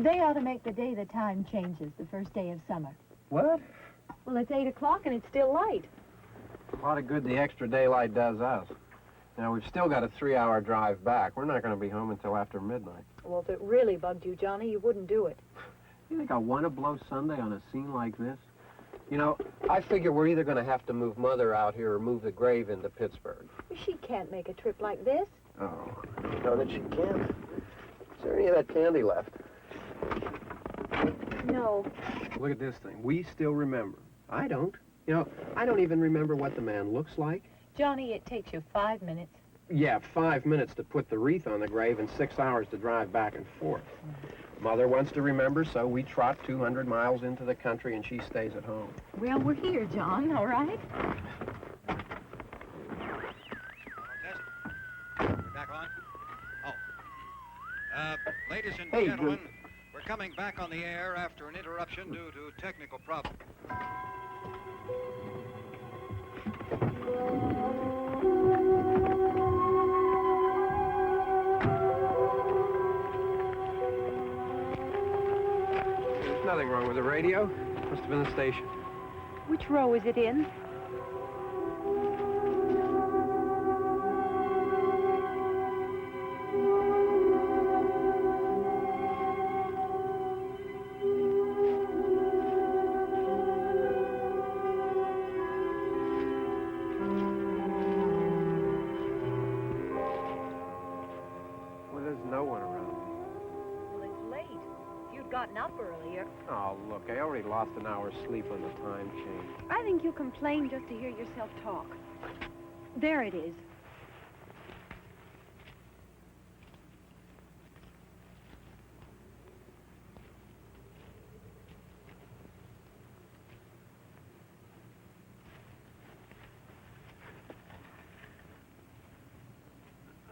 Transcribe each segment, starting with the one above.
They ought to make the day the time changes, the first day of summer. What? Well, it's 8 o'clock and it's still light. A lot of good the extra daylight does us. Now, we've still got a 3-hour drive back. We're not going to be home until after midnight. Well, if it really bugged you, Johnny, you wouldn't do it. You think I want to blow Sunday on a scene like this? You know, I figure we're either going to have to move Mother out here or move the grave into Pittsburgh. She can't make a trip like this. Oh, you know that she can't. Is there any of that candy left? No. Look at this thing. We still remember. I don't. You know, I don't even remember what the man looks like. Johnny, it takes you 5 minutes. Yeah, 5 minutes to put the wreath on the grave and 6 hours to drive back and forth. Mother wants to remember, so we trot 200 miles into the country and she stays at home. Well, we're here, John, all right? We're back on? Oh. Ladies and gentlemen, we're coming back on the air after an interruption due to technical problems. There's nothing wrong with the radio. Must have been the station. Which row is it in? Gotten up earlier. Oh, look, I already lost an hour's sleep on the time change. I think you complain just to hear yourself talk. There it is.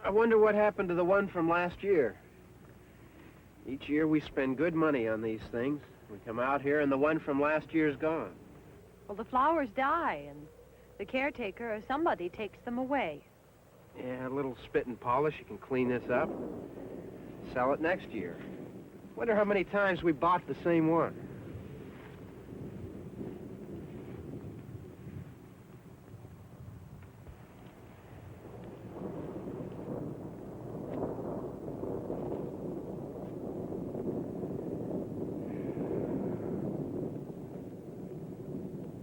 I wonder what happened to the one from last year. Each year we spend good money on these things. We come out here and the one from last year's gone. Well, the flowers die and the caretaker or somebody takes them away. Yeah, a little spit and polish. You can clean this up. Sell it next year. Wonder how many times we bought the same one.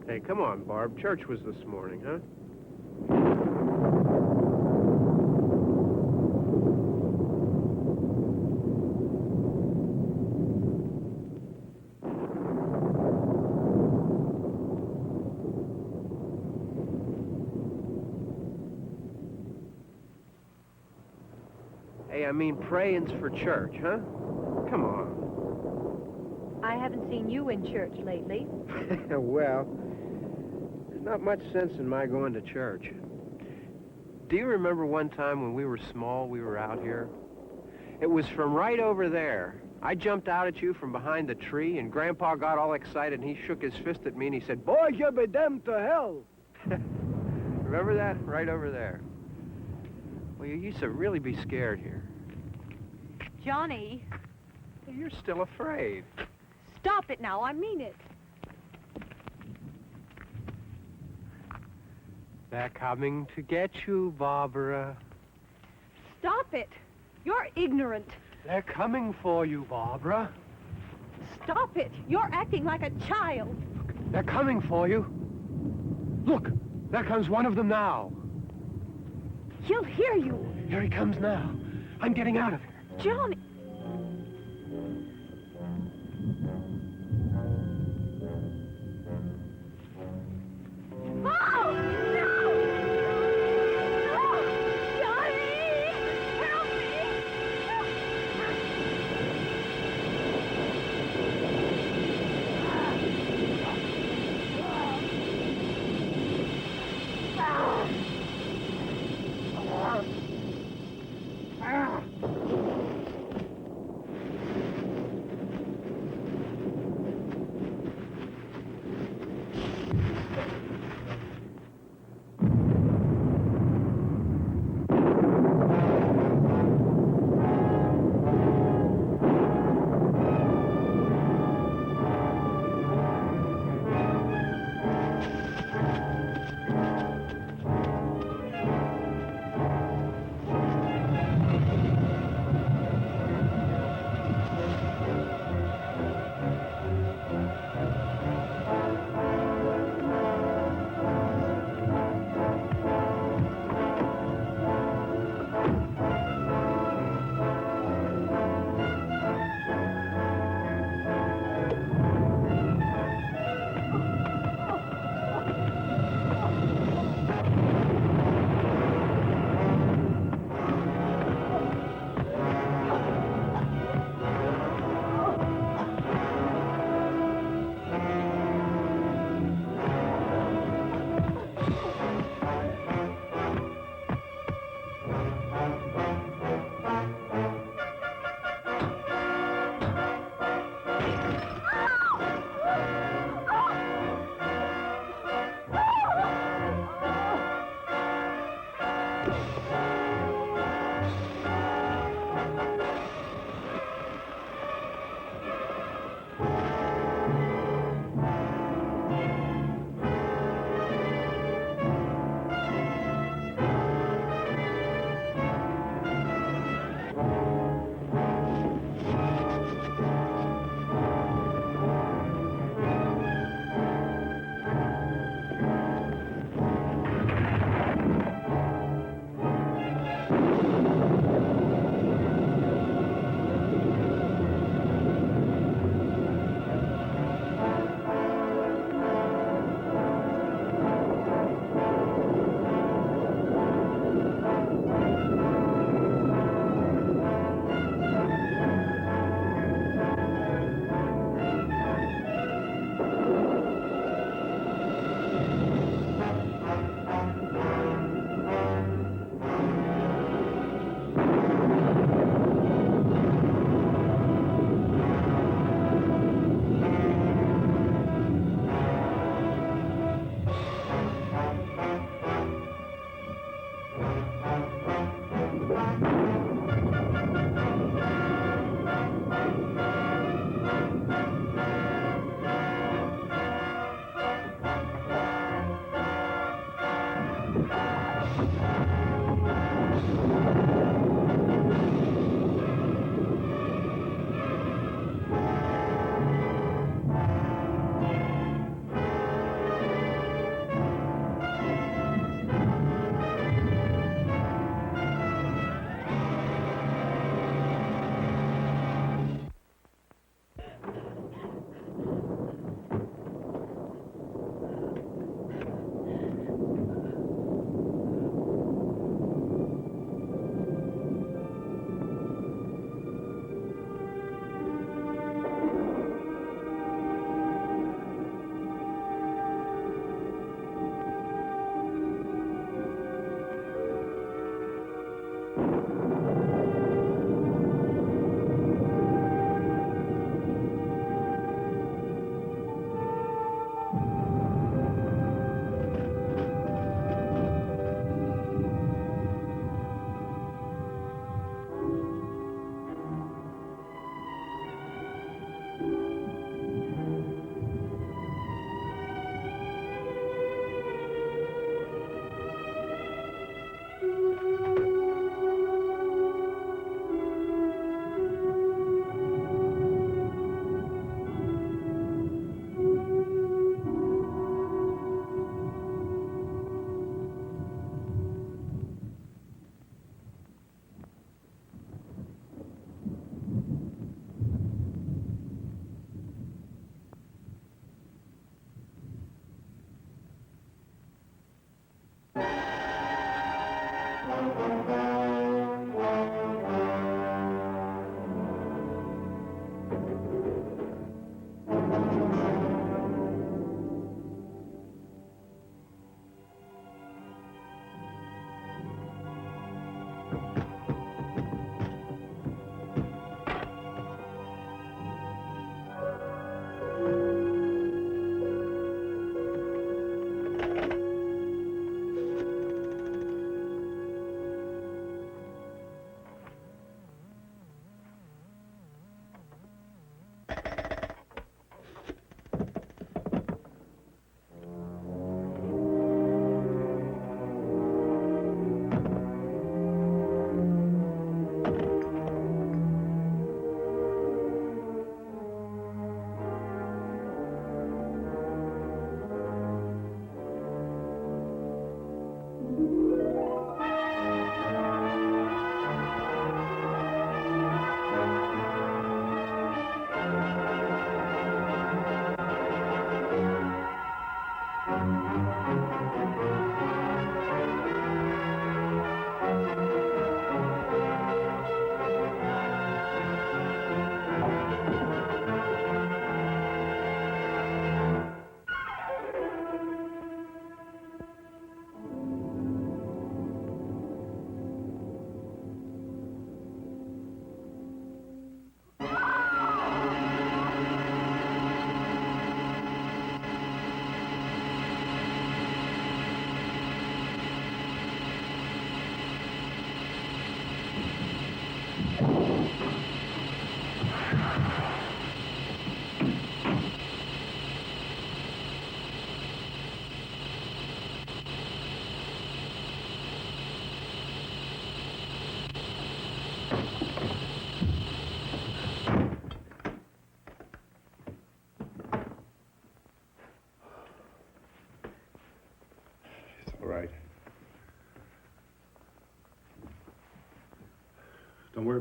Hey, come on, Barb. Church was this morning, huh? mean praying's for church, huh? Come on. I haven't seen you in church lately. Well, there's not much sense in my going to church. Do you remember one time when we were small, we were out here? It was from right over there. I jumped out at you from behind the tree, and Grandpa got all excited, and he shook his fist at me, and he said, "Boy, you be damned to hell." Remember that? Right over there. Well, you used to really be scared here. Johnny, You're still afraid. stop it now. I mean it. They're coming to get you, Barbara. Stop it. You're ignorant. They're coming for you, Barbara. Stop it. You're acting like a child. They're coming for you. Look, there comes one of them now. He'll hear you. Here he comes now. I'm getting out of here. Johnny. Oh, no! No! Johnny! Help me!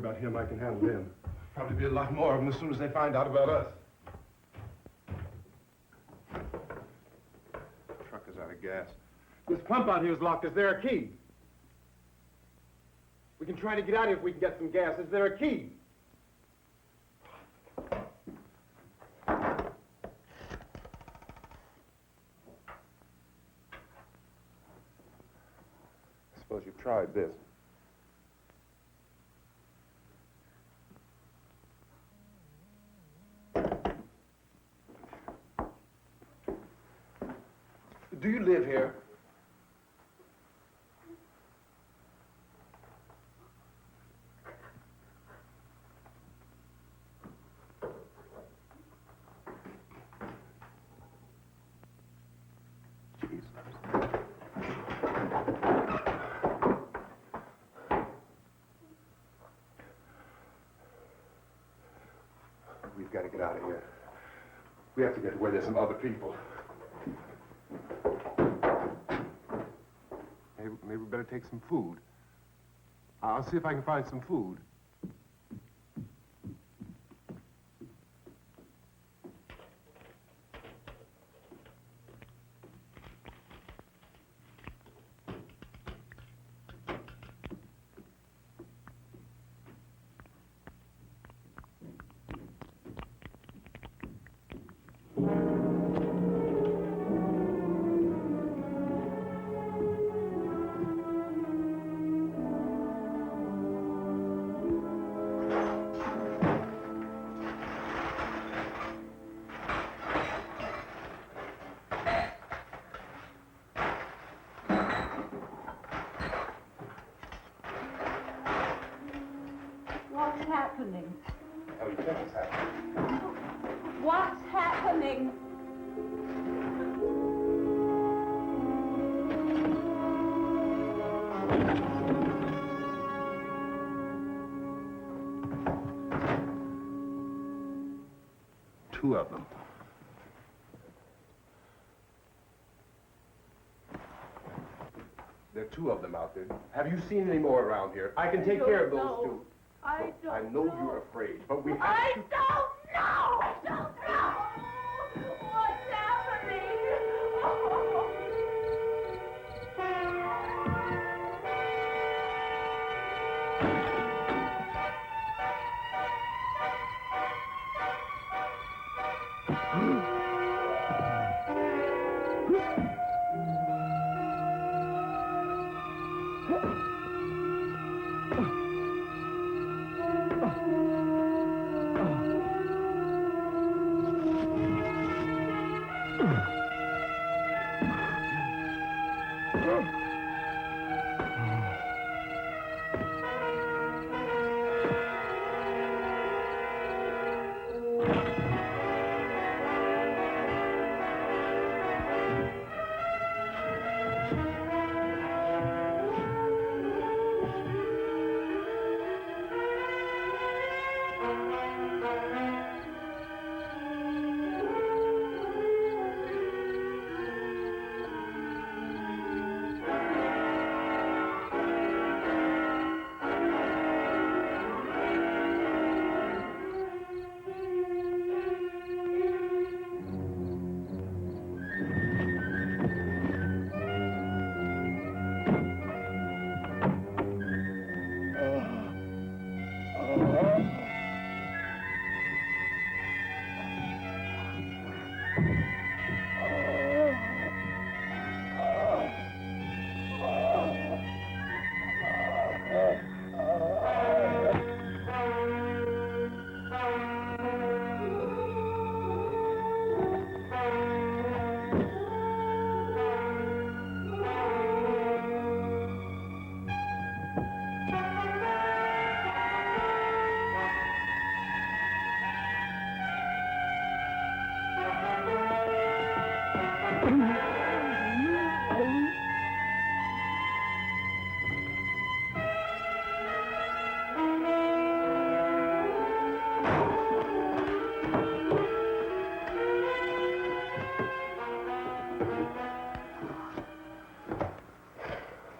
about him. I can handle him. Probably be a lot more of them as soon as they find out about us. Truck is out of gas. This pump out here is locked. Is there a key? We can try to get out of here if we can get some gas. Is there a key? I suppose you've tried this. Do you live here? Jesus. We've got to get out of here. We have to get to where there's some other people. Maybe we better take some food. I'll see if I can find some food. What's happening? How do you think it's happening? What's happening? Two of them. There are two of them out there. Have you seen any more around here? I can take care of those two. I don't I know you're afraid, but we have I to... don't know! Don't know! What's happening?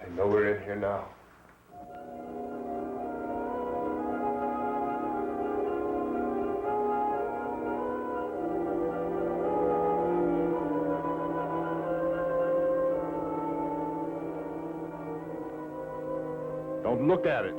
I know we're in here now. look at it.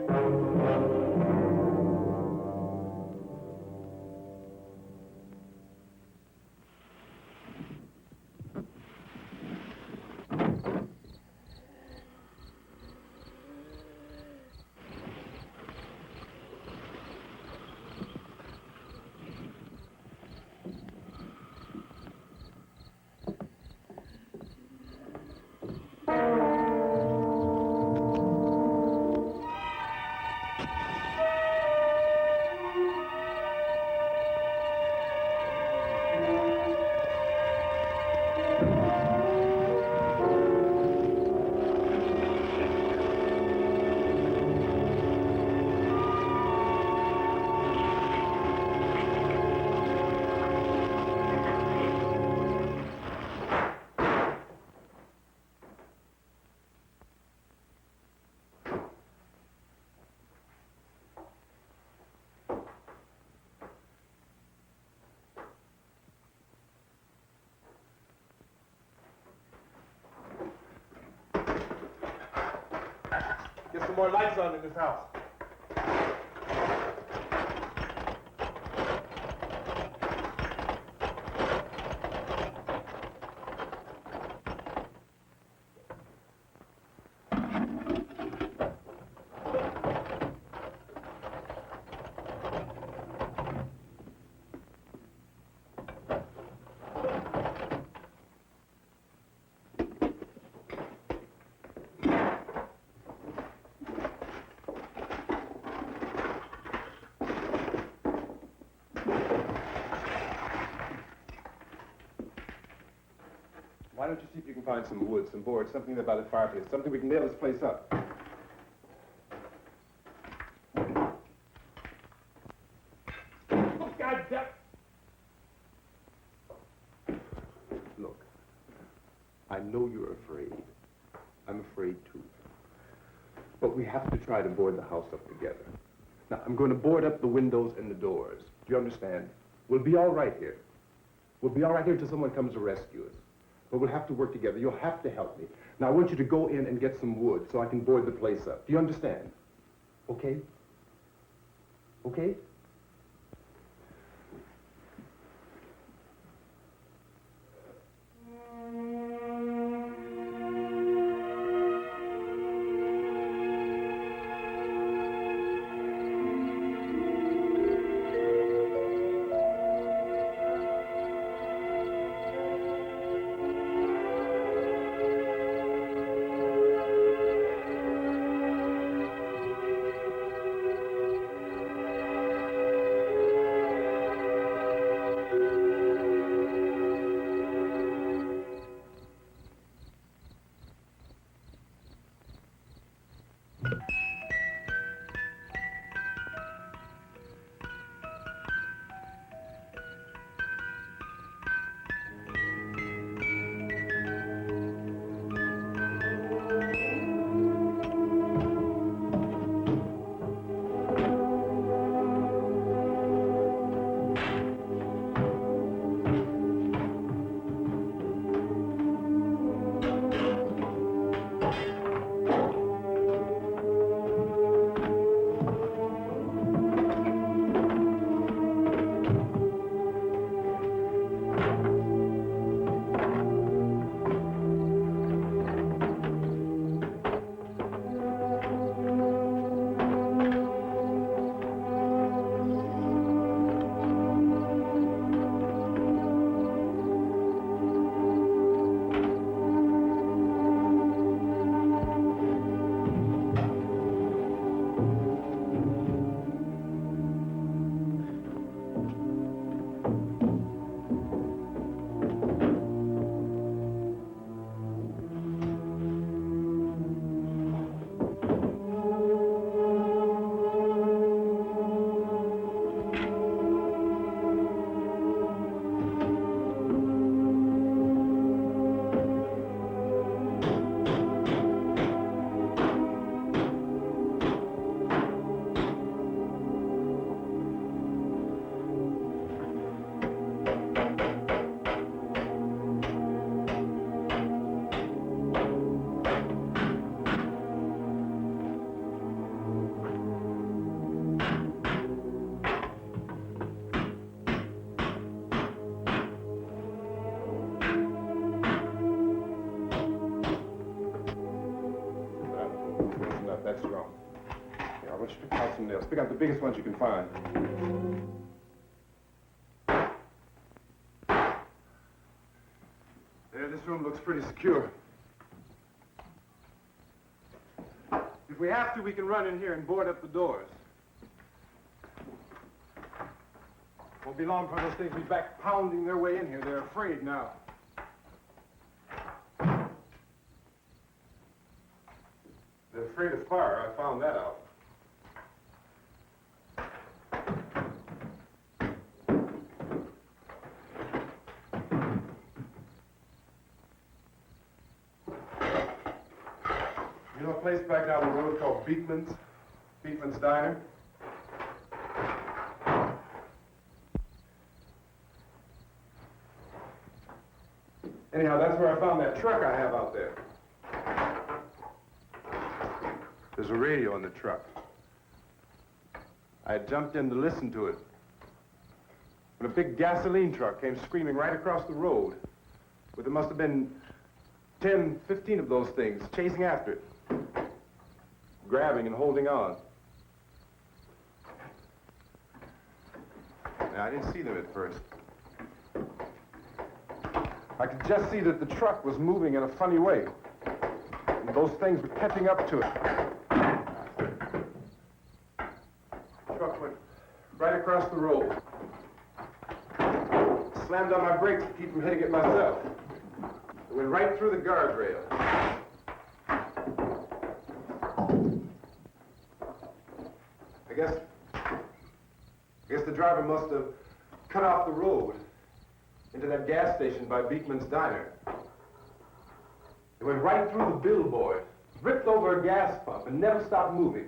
Get some more lights on in this house. Why don't you see if you can find some wood, some boards, something there by the fireplace, something we can nail this place up. Oh, God damn! Look, I know you're afraid. I'm afraid too. But we have to try to board the house up together. Now, I'm going to board up the windows and the doors. Do you understand? We'll be all right here. We'll be all right here until someone comes to rescue us. But we'll have to work together. You'll have to help me. Now, I want you to go in and get some wood so I can board the place up. Do you understand? Okay? Okay? I want you to count some nails. Pick out the biggest ones you can find. There, this room looks pretty secure. If we have to, we can run in here and board up the doors. Won't be long before those things will be back pounding their way in here. They're afraid now. They're afraid of fire. I found that out. You know a place back down the road called Beekman's? Beekman's Diner? Anyhow, that's where I found that truck I have out there. There's a radio in the truck. I had jumped in to listen to it when a big gasoline truck came screaming right across the road. But there must have been 10, 15 of those things chasing after it, grabbing and holding on. Now, I didn't see them at first. I could just see that the truck was moving in a funny way. And those things were catching up to it. The truck went right across the road. Slammed on my brakes to keep from hitting it myself. It went right through the guardrail. I guess the driver must have cut off the road into that gas station by Beekman's Diner. It went right through the billboard, ripped over a gas pump, and never stopped moving.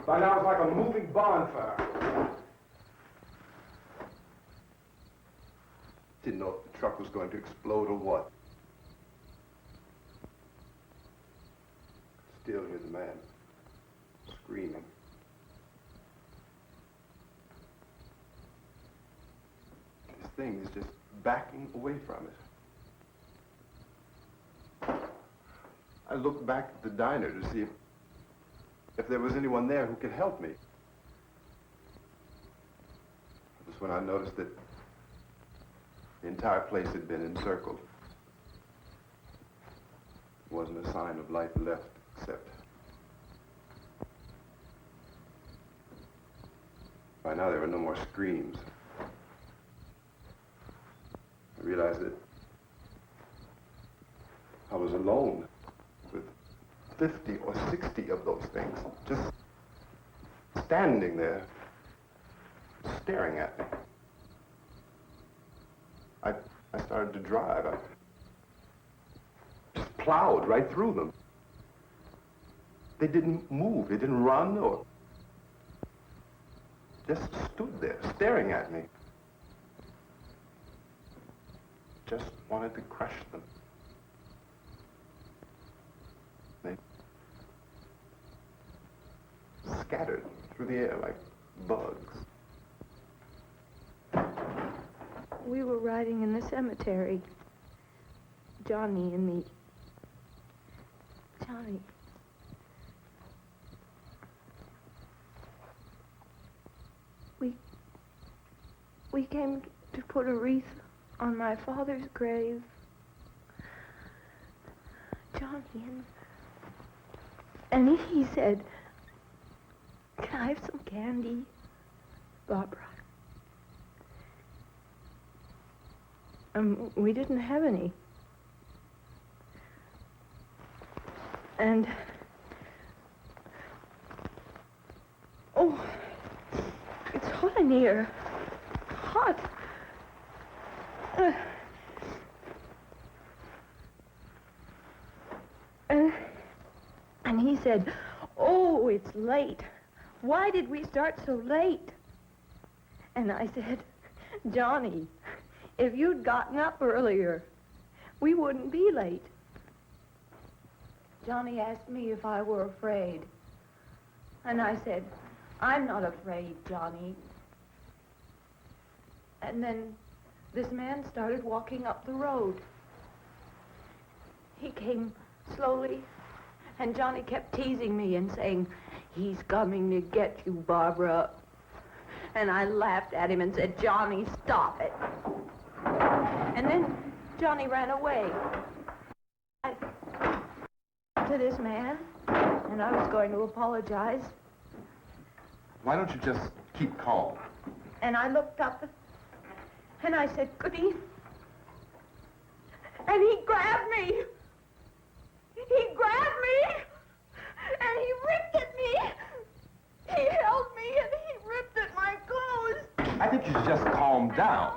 By now, it was like a moving bonfire. Didn't know if the truck was going to explode or what. Still hear the man screaming. This thing is just backing away from it. I looked back at the diner to see if there was anyone there who could help me. That's when I noticed that the entire place had been encircled. There wasn't a sign of life left except by now there were no more screams. I realized that I was alone with 50 or 60 of those things, just standing there, staring at me. I started to drive. I just plowed right through them. They didn't move. They didn't run or just stood there, staring at me. Just wanted to crush them. They scattered through the air like bugs. We were riding in the cemetery, Johnny and me. Johnny. We came to put a wreath on my father's grave. Johnny, and he said, "Can I have some candy, Barbara?" We didn't have any. And, oh, it's hot in here. Hot. And he said, "Oh, it's late. Why did we start so late?" And I said, "Johnny, if you'd gotten up earlier, we wouldn't be late." Johnny asked me if I were afraid. And I said, "I'm not afraid, Johnny." And then this man started walking up the road. He came slowly, and Johnny kept teasing me and saying, "He's coming to get you, Barbara." And I laughed at him and said, "Johnny, stop it." And then Johnny ran away. I to this man, and I was going to apologize. Why don't you just keep calm? And I looked up, and I said, "Good evening." And he grabbed me. He grabbed me, and he ripped at me. He held me, and he ripped at my clothes. I think you should just calm down.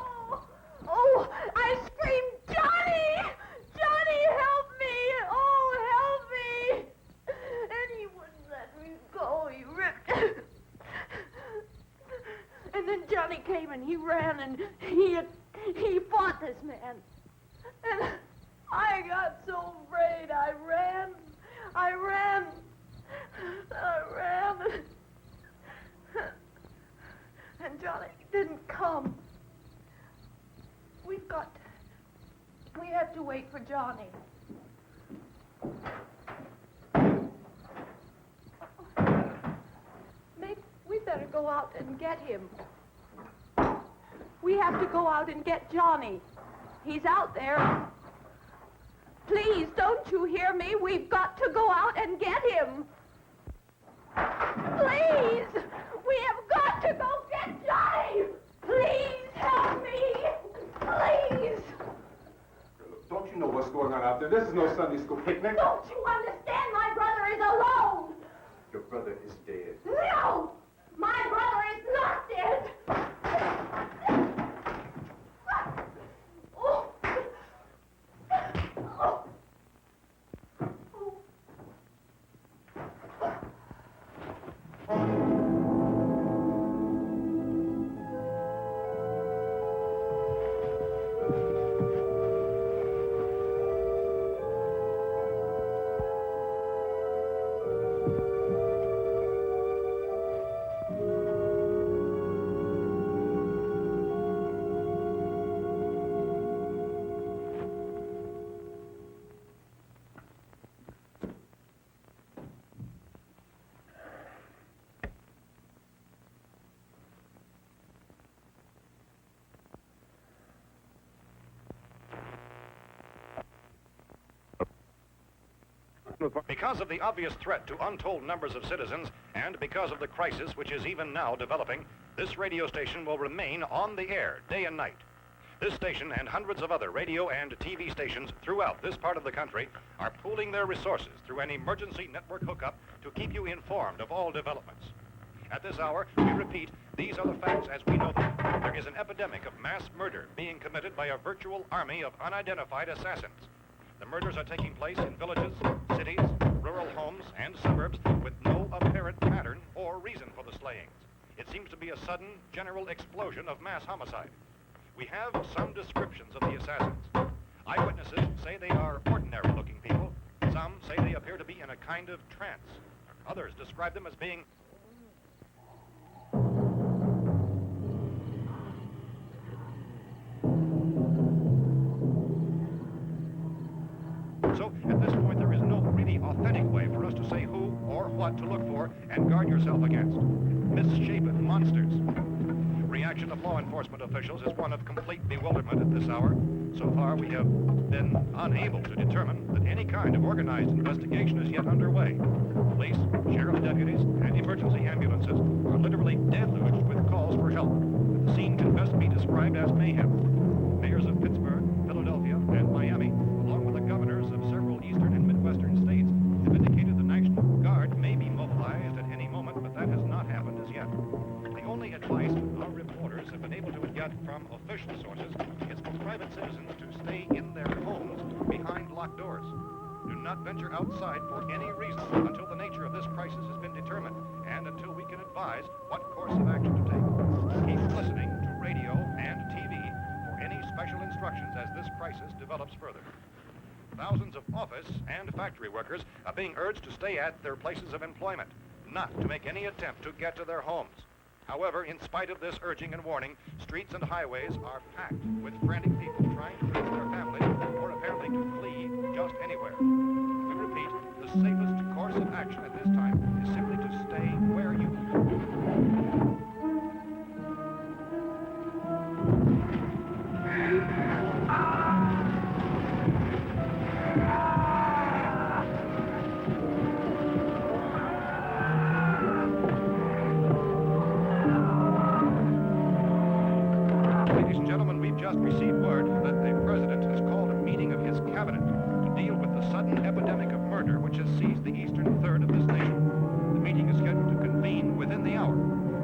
Oh, I screamed, "Johnny! Johnny, help me! Oh, help me!" And he wouldn't let me go. He ripped. And then Johnny came and he ran and he fought this man. And I got so afraid. I ran. And Johnny didn't come. We have to wait for Johnny. Maybe we better go out and get him. We have to go out and get Johnny. He's out there. Please, don't you hear me? We've got to go out and get him. Please! We have got to go get Johnny! Please help me! Please! Don't you know what's going on out there? This is no Sunday school picnic. Don't you understand? My brother is alone! Your brother is dead. No! My brother is not dead! Oh. Oh. Because of the obvious threat to untold numbers of citizens, and because of the crisis which is even now developing, this radio station will remain on the air day and night. This station and hundreds of other radio and TV stations throughout this part of the country are pooling their resources through an emergency network hookup to keep you informed of all developments. At this hour, we repeat, these are the facts as we know them. There is an epidemic of mass murder being committed by a virtual army of unidentified assassins. The murders are taking place in villages, cities, rural homes, and suburbs with no apparent pattern or reason for the slayings. It seems to be a sudden, general explosion of mass homicide. We have some descriptions of the assassins. Eyewitnesses say they are ordinary-looking people. Some say they appear to be in a kind of trance. Others describe them as being So, at this point, there is no really authentic way for us to say who or what to look for and guard yourself against. Misshapen monsters. Reaction of law enforcement officials is one of complete bewilderment at this hour. So far, we have been unable to determine that any kind of organized investigation is yet underway. Police, sheriff deputies, and emergency ambulances are literally deluged with calls for help. The scene can best be described as mayhem. Mayors of Pittsburgh, Philadelphia, and Miami, along with the governors of several eastern and midwestern states, have indicated the National Guard may be mobilized at any moment, but that has not happened as yet. The only advice our reporters have been able to get from official sources is for private citizens to stay in their homes behind locked doors. Do not venture outside for any reason until the nature of this crisis has been determined and until we can advise what course of action to take. Keep listening to radio and TV for any special instructions as this crisis develops further. Thousands of office and factory workers are being urged to stay at their places of employment, not to make any attempt to get to their homes. However, in spite of this urging and warning, streets and highways are packed with frantic people trying to reach their families or apparently to flee just anywhere. We repeat, the safest course of action at this time is simply to stay word that the president has called a meeting of his cabinet to deal with the sudden epidemic of murder which has seized the eastern third of this nation. The meeting is scheduled to convene within the hour.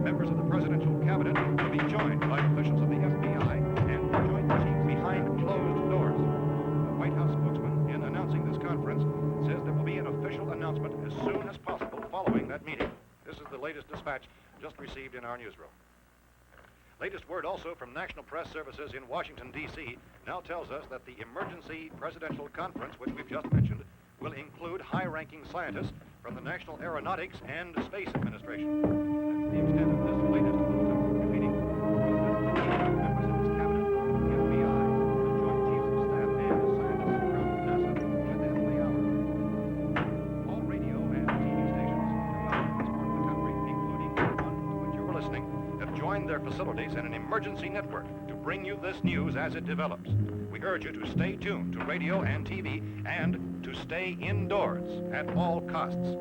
Members of the presidential cabinet will be joined by officials of the FBI and joint chiefs behind closed doors. The White House spokesman, in announcing this conference, says there will be an official announcement as soon as possible following that meeting. This is the latest dispatch just received in our newsroom. Latest word also from National Press Services in Washington, D.C. now tells us that the emergency presidential conference, which we've just mentioned, will include high-ranking scientists from the National Aeronautics and Space Administration. That's the extent of this latest bulletin meeting. Members of his cabinet, the FBI, the Joint Chiefs of Staff, and scientists from NASA within the hour. All radio and TV stations throughout this part of the country, including the one to which you are listening, have joined their facilities in an emergency network to bring you this news as it develops. We urge you to stay tuned to radio and TV and to stay indoors at all costs.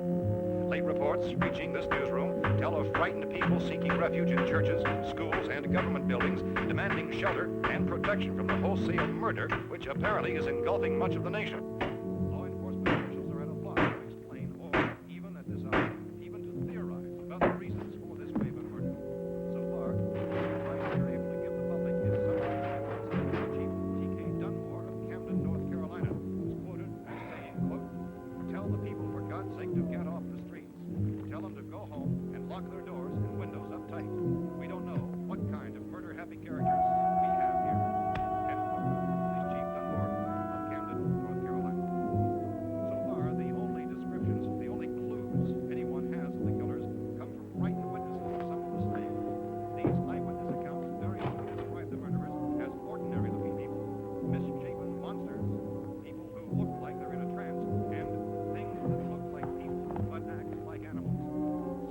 Late reports reaching this newsroom tell of frightened people seeking refuge in churches, schools, and government buildings, demanding shelter and protection from the wholesale murder which apparently is engulfing much of the nation. Law enforcement officials are at a loss to explain or, even at this hour, even to theorize about the reasons for this wave of murder. So far, the advice we're able to give the public is summary of Chief T.K. Dunmore of Camden, North Carolina, who's quoted as saying, quote, "Tell the people, for God's sake, to get off the streets. Tell them to go home and lock their doors and windows up tight. We don't know what kind of murder-happy characters we have here." End quote. This Chief Dunmore of Camden, North Carolina. So far, the only descriptions, the only clues anyone has of the killers come from frightened witnesses of some of the slain. These eyewitness accounts very often describe the murderers as ordinary-looking people, misshapen monsters, people who look like they're in a trance, and things that look like people but act like animals.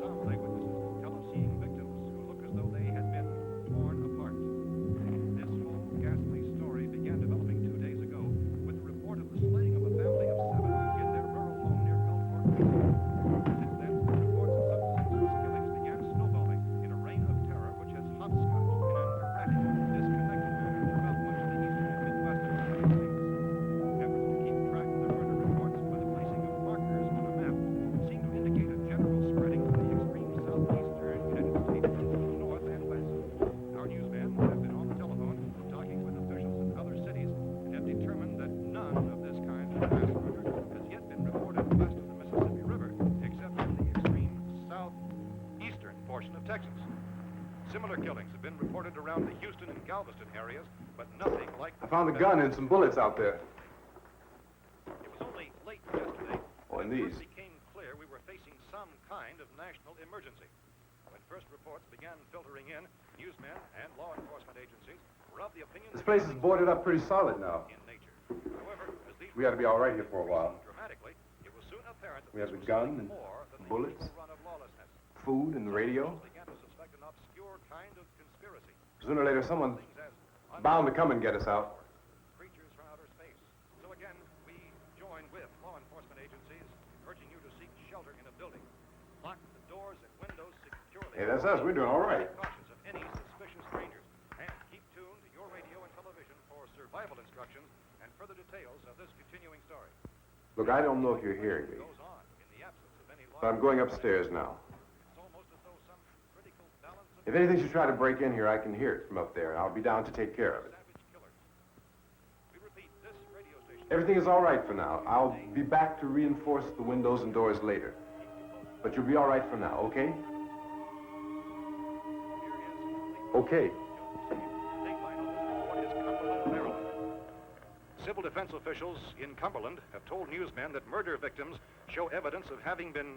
Some eyewitnesses tell of seeing victims who look as though they had been torn apart. This whole ghastly story began developing 2 days ago with the report of the slaying of a family of 7 in their rural home near Belfort, Virginia. Since then, reports of subsequent killings began snowballing in a reign of terror which has hopscotched in an erratic, disconnected manner throughout much of the eastern and midwestern United States. Efforts to keep track of the murder reports by the placing of markers on a map seem to indicate a general spreading from the extreme southeastern United States to the north and west. Our newsmen have been on the telephone talking with officials in other cities and have determined that none of this kind of mass murder has yet been reported west of the Mississippi River, except in the extreme southeastern portion of Texas. Similar killings have been reported around the Houston and Galveston areas, but nothing like I found a gun and some bullets out there. It was only late yesterday Oh, and when it these. first became clear we were facing some kind of national emergency. When first reports began filtering in, newsmen and law enforcement agencies were of the opinion This that place is killings boarded up pretty solid now. in nature. However, as these We ought to be all right here for a while. dramatically, it was soon apparent that We have this the was gun something and more than the bullets. usual run of lawlessness. Food and the radio. Officials began to suspect an obscure kind of conspiracy. Sooner or later, someone's Things as bound to come and get us out. creatures from outer space. So again, we join with law enforcement agencies, urging you to seek shelter in a building. Lock the doors and windows securely. Hey, that's us. We're doing all right. Cautions of any suspicious strangers. And keep tuned to your radio and television for survival instructions and further details of this continuing story. Look, I don't know if you're hearing me, Goes on in the absence of any law. but I'm going upstairs now. It's almost as though some critical balance of If anything should try to break in here, I can hear it from up there, and I'll be down to take care of it. savage killers. We repeat, this radio station. Everything is all right for now. I'll be back to reinforce the windows and doors later. But you'll be all right for now, okay? Okay. Civil defense officials in Cumberland have told newsmen that murder victims show evidence of having been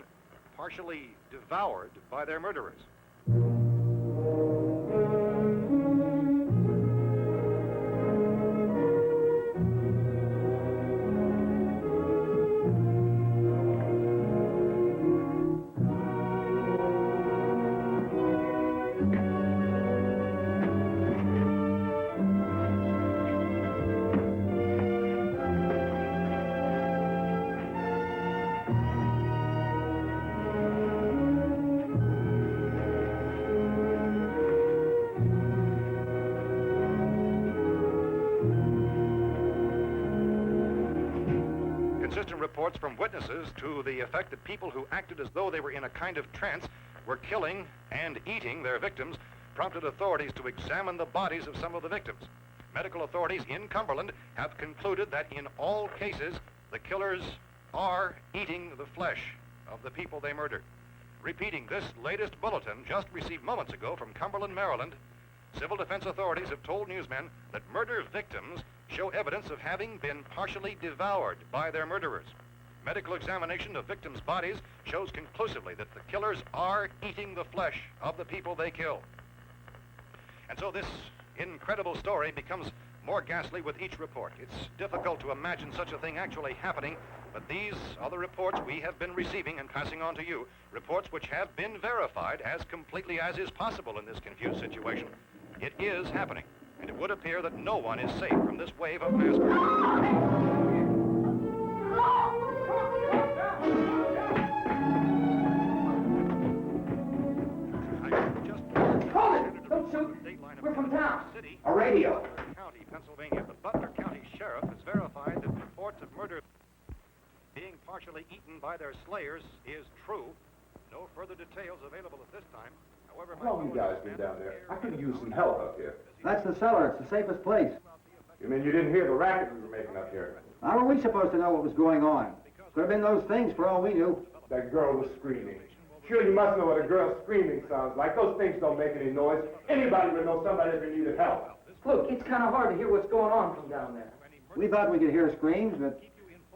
partially devoured by their murderers. inconsistent reports from witnesses to the effect that people who acted as though they were in a kind of trance were killing and eating their victims prompted authorities to examine the bodies of some of the victims. Medical authorities in Cumberland have concluded that in all cases, the killers are eating the flesh of the people they murdered. Repeating this latest bulletin just received moments ago from Cumberland, Maryland, civil defense authorities have told newsmen that murder victims show evidence of having been partially devoured by their murderers. Medical examination of victims' bodies shows conclusively that the killers are eating the flesh of the people they kill. And so this incredible story becomes more ghastly with each report. It's difficult to imagine such a thing actually happening, but these are the reports we have been receiving and passing on to you, reports which have been verified as completely as is possible in this confused situation. It is happening, and it would appear that no one is safe from this wave of mass murder. Don't shoot! We're from town. A radio. County, Pennsylvania. The Butler County Sheriff has verified that reports of murder being partially eaten by their slayers is true. No further details available at this time. However, How long you guys been down there? I could use some help up here. That's the cellar. It's the safest place. You mean you didn't hear the racket we were making up here? How were we supposed to know what was going on? Could have been those things for all we knew. That girl was screaming. Sure, you must know what a girl screaming sounds like. Those things don't make any noise. Anybody would know somebody ever needed help. Look, it's kind of hard to hear what's going on from down there. We thought we could hear screams, but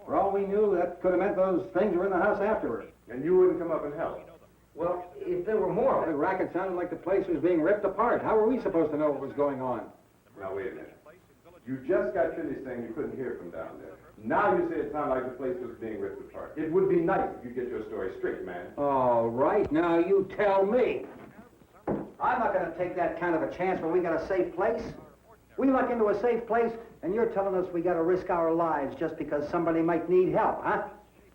for all we knew, that could have meant those things were in the house afterward. And you wouldn't come up and help. Well, if there were more... The racket sounded like the place was being ripped apart. How were we supposed to know what was going on? Now, wait a minute. You just got finished saying you couldn't hear from down there. Now you say it sounded like the place was being ripped apart. It would be nice if you get your story straight, man. All right, now you tell me. I'm not going to take that kind of a chance when we got a safe place. We luck into a safe place, and you're telling us we got to risk our lives just because somebody might need help, huh?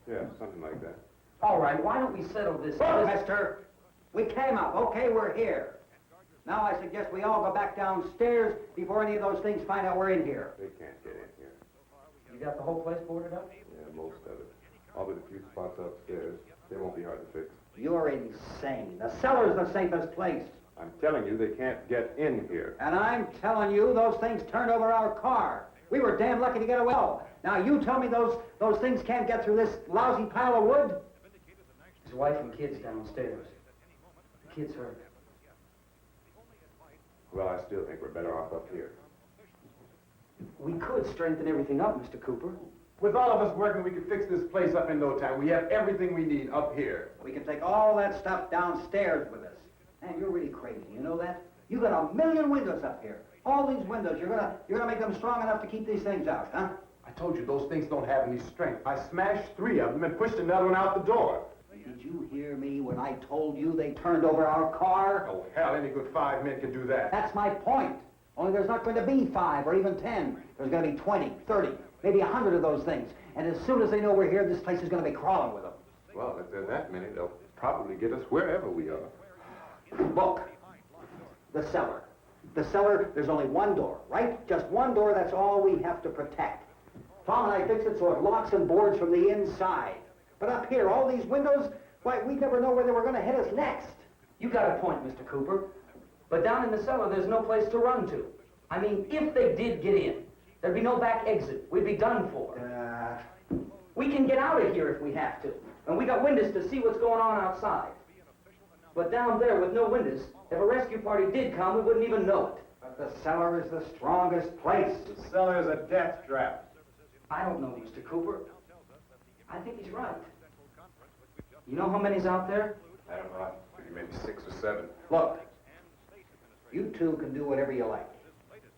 Yeah, something like that. All right, why don't we settle this... Look, mister, we came up. Okay, we're here. Now I suggest we all go back downstairs before any of those things find out we're in here. They can't get in here. You got the whole place boarded up? Yeah, most of it. All but a few spots upstairs. They won't be hard to fix. You're insane. The cellar's the safest place. I'm telling you, they can't get in here. And I'm telling you, those things turned over our car. We were damn lucky to get away. Now you tell me those things can't get through this lousy pile of wood? His wife and kids downstairs. The kid's hurt. Well, I still think we're better off up here. We could strengthen everything up, Mr. Cooper. With all of us working, we could fix this place up in no time. We have everything we need up here. We can take all that stuff downstairs with us. Man, you're really crazy, you know that? You got 1 million windows up here. All these windows, you're gonna make them strong enough to keep these things out, huh? I told you, those things don't have any strength. I smashed 3 of them and pushed another one out the door. Did you hear me when I told you they turned over our car? Oh, hell, any good 5 men can do that. That's my point. Only there's not going to be 5 or even 10. There's going to be 20, 30, maybe 100 of those things. And as soon as they know we're here, this place is going to be crawling with them. Well, if there are that many, they'll probably get us wherever we are. Look, the cellar. The cellar, there's only one door, right? Just one door, that's all we have to protect. Tom and I fixed it so it locks and boards from the inside. But up here, all these windows, why, we'd never know where they were going to hit us next. You got a point, Mr. Cooper. But down in the cellar, there's no place to run to. I mean, if they did get in, there'd be no back exit. We'd be done for. We can get out of here if we have to. And we got windows to see what's going on outside. But down there with no windows, if a rescue party did come, we wouldn't even know it. But the cellar is the strongest place. The cellar is a death trap. I don't know, Mr. Cooper. I think he's right. You know how many's out there? I don't know. Maybe 6 or 7. Look, you two can do whatever you like.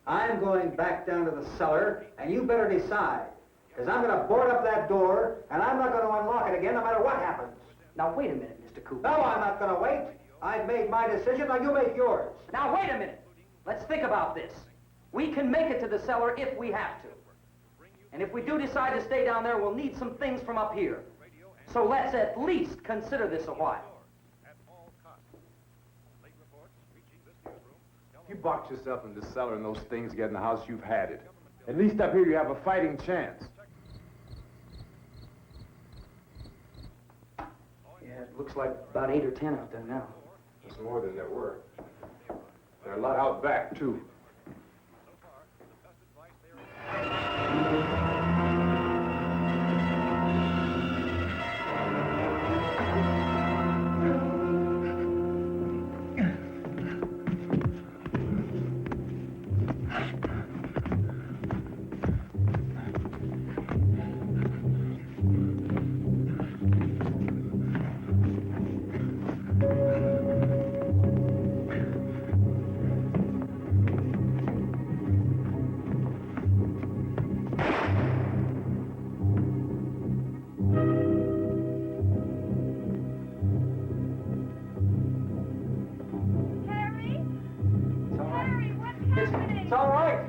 I'm going back down to the cellar, and you better decide. Because I'm going to board up that door, and I'm not going to unlock it again no matter what happens. Now, wait a minute, Mr. Cooper. No, I'm not going to wait. I've made my decision, now you make yours. Now, wait a minute. Let's think about this. We can make it to the cellar if we have to. And if we do decide to stay down there, we'll need some things from up here. So let's at least consider this a while. If you box yourself in the cellar and those things get in the house, you've had it. At least up here you have a fighting chance. Looks like about 8 or 10 out there now. There's more than there were. There are a lot out back, too. It's all right.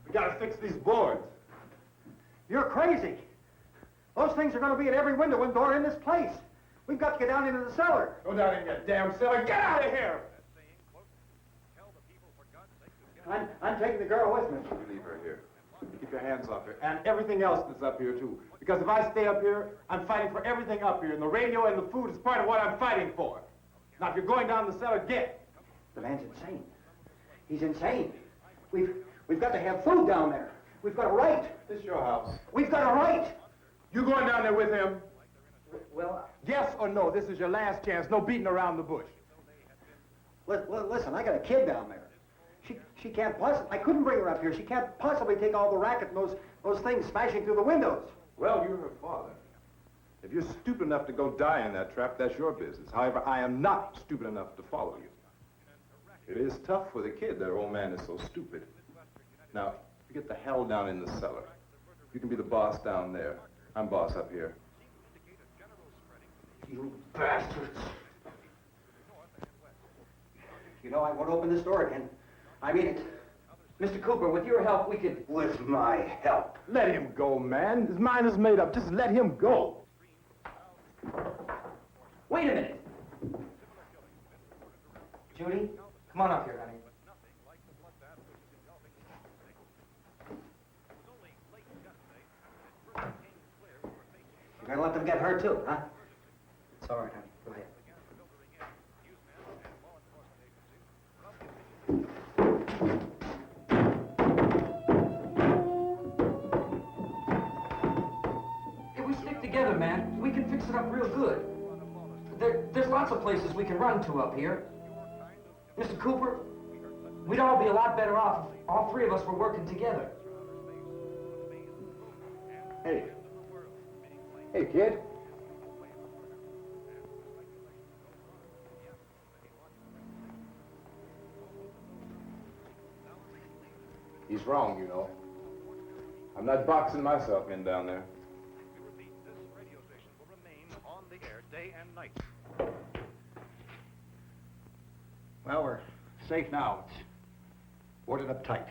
We gotta fix these boards. You're crazy. Those things are going to be at every window and door in this place. We've got to get down into the cellar. Go down in your damn cellar. Get out of here! I'm taking the girl with me. You leave her here. Keep your hands off her. And everything else that's up here, too. Because if I stay up here, I'm fighting for everything up here. And the radio and the food is part of what I'm fighting for. Now, if you're going down the cellar, get. The man's insane. He's insane. We've got to have food down there. We've got a right. This is your house. We've got a right. You going down there with him? Well, Yes or no? This is your last chance. No beating around the bush. Listen, I got a kid down there. She can't possibly, I couldn't bring her up here. She can't possibly take all the racket and those things smashing through the windows. Well, you're her father. If you're stupid enough to go die in that trap, that's your business. However, I am not stupid enough to follow you. It is tough for the kid that her old man is so stupid. Now, you get the hell down in the cellar. You can be the boss down there. I'm boss up here. You bastards. You know, I won't open this door again. I mean it. Mr. Cooper, with your help, we could... With my help. Let him go, man. His mind is made up. Just let him go. Wait a minute. Judy, come on up here, honey. You're gonna let them get hurt too, huh? It's all right, honey. Go ahead. If we stick together, man, we can fix it up real good. There's lots of places we can run to up here. Mr. Cooper, we'd all be a lot better off if all three of us were working together. Hey. Hey, kid. He's wrong, you know. I'm not boxing myself in down there. This radio station will remain on the air day and night. Well, we're safe now. It's boarded up tight.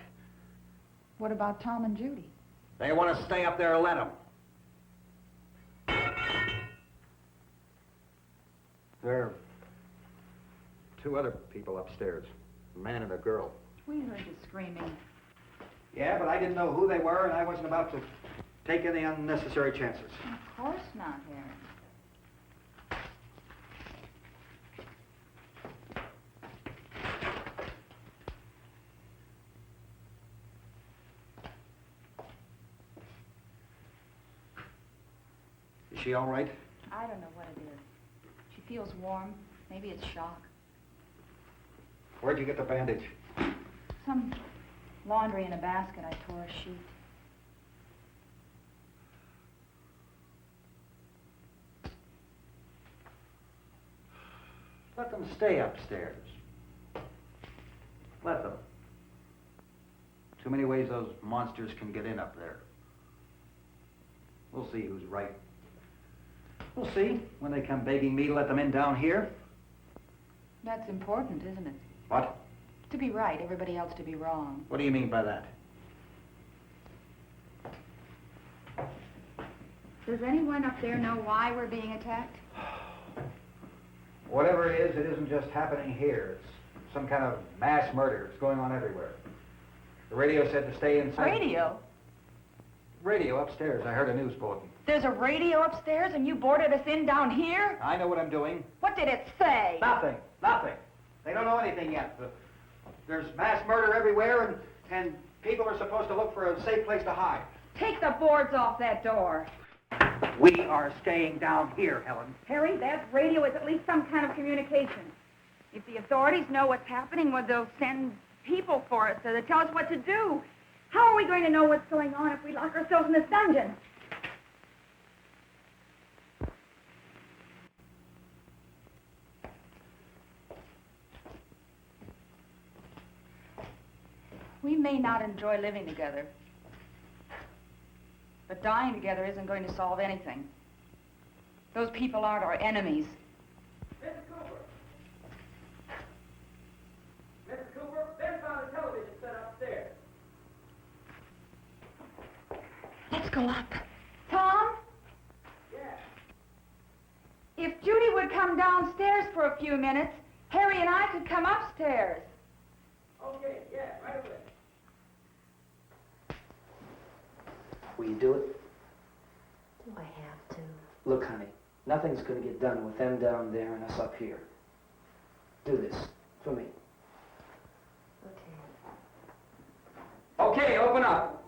What about Tom and Judy? They want to stay up there, let them. There are two other people upstairs, a man and a girl. We heard you screaming. Yeah, but I didn't know who they were, and I wasn't about to take any unnecessary chances. Of course not, Harry. Is she all right? I don't know what it is. She feels warm. Maybe it's shock. Where'd you get the bandage? Some laundry in a basket. I tore a sheet. Let them stay upstairs. Let them. Too many ways those monsters can get in up there. We'll see who's right. We'll see when they come begging me to let them in down here. That's important, isn't it? What? To be right, everybody else to be wrong. What do you mean by that? Does anyone up there know why we're being attacked? Whatever it isn't just happening here. It's some kind of mass murder. It's going on everywhere. The radio said to stay inside. Radio? Radio upstairs. I heard a news bulletin. There's a radio upstairs and you boarded us in down here? I know what I'm doing. What did it say? Nothing. Nothing. They don't know anything yet. There's mass murder everywhere, and people are supposed to look for a safe place to hide. Take the boards off that door. We are staying down here, Helen. Harry, that radio is at least some kind of communication. If the authorities know what's happening, well, they'll send people for us to tell us what to do. How are we going to know what's going on if we lock ourselves in this dungeon? We may not enjoy living together, but dying together isn't going to solve anything. Those people aren't our enemies. Mrs. Cooper! Mrs. Cooper, Ben found a television set upstairs. Let's go up. Tom? Yeah. If Judy would come downstairs for a few minutes, Harry and I could come upstairs. Okay, yeah, right away. Will you do it? Do I have to? Look, honey, nothing's going to get done with them down there and us up here. Do this for me. Okay. Okay, open up.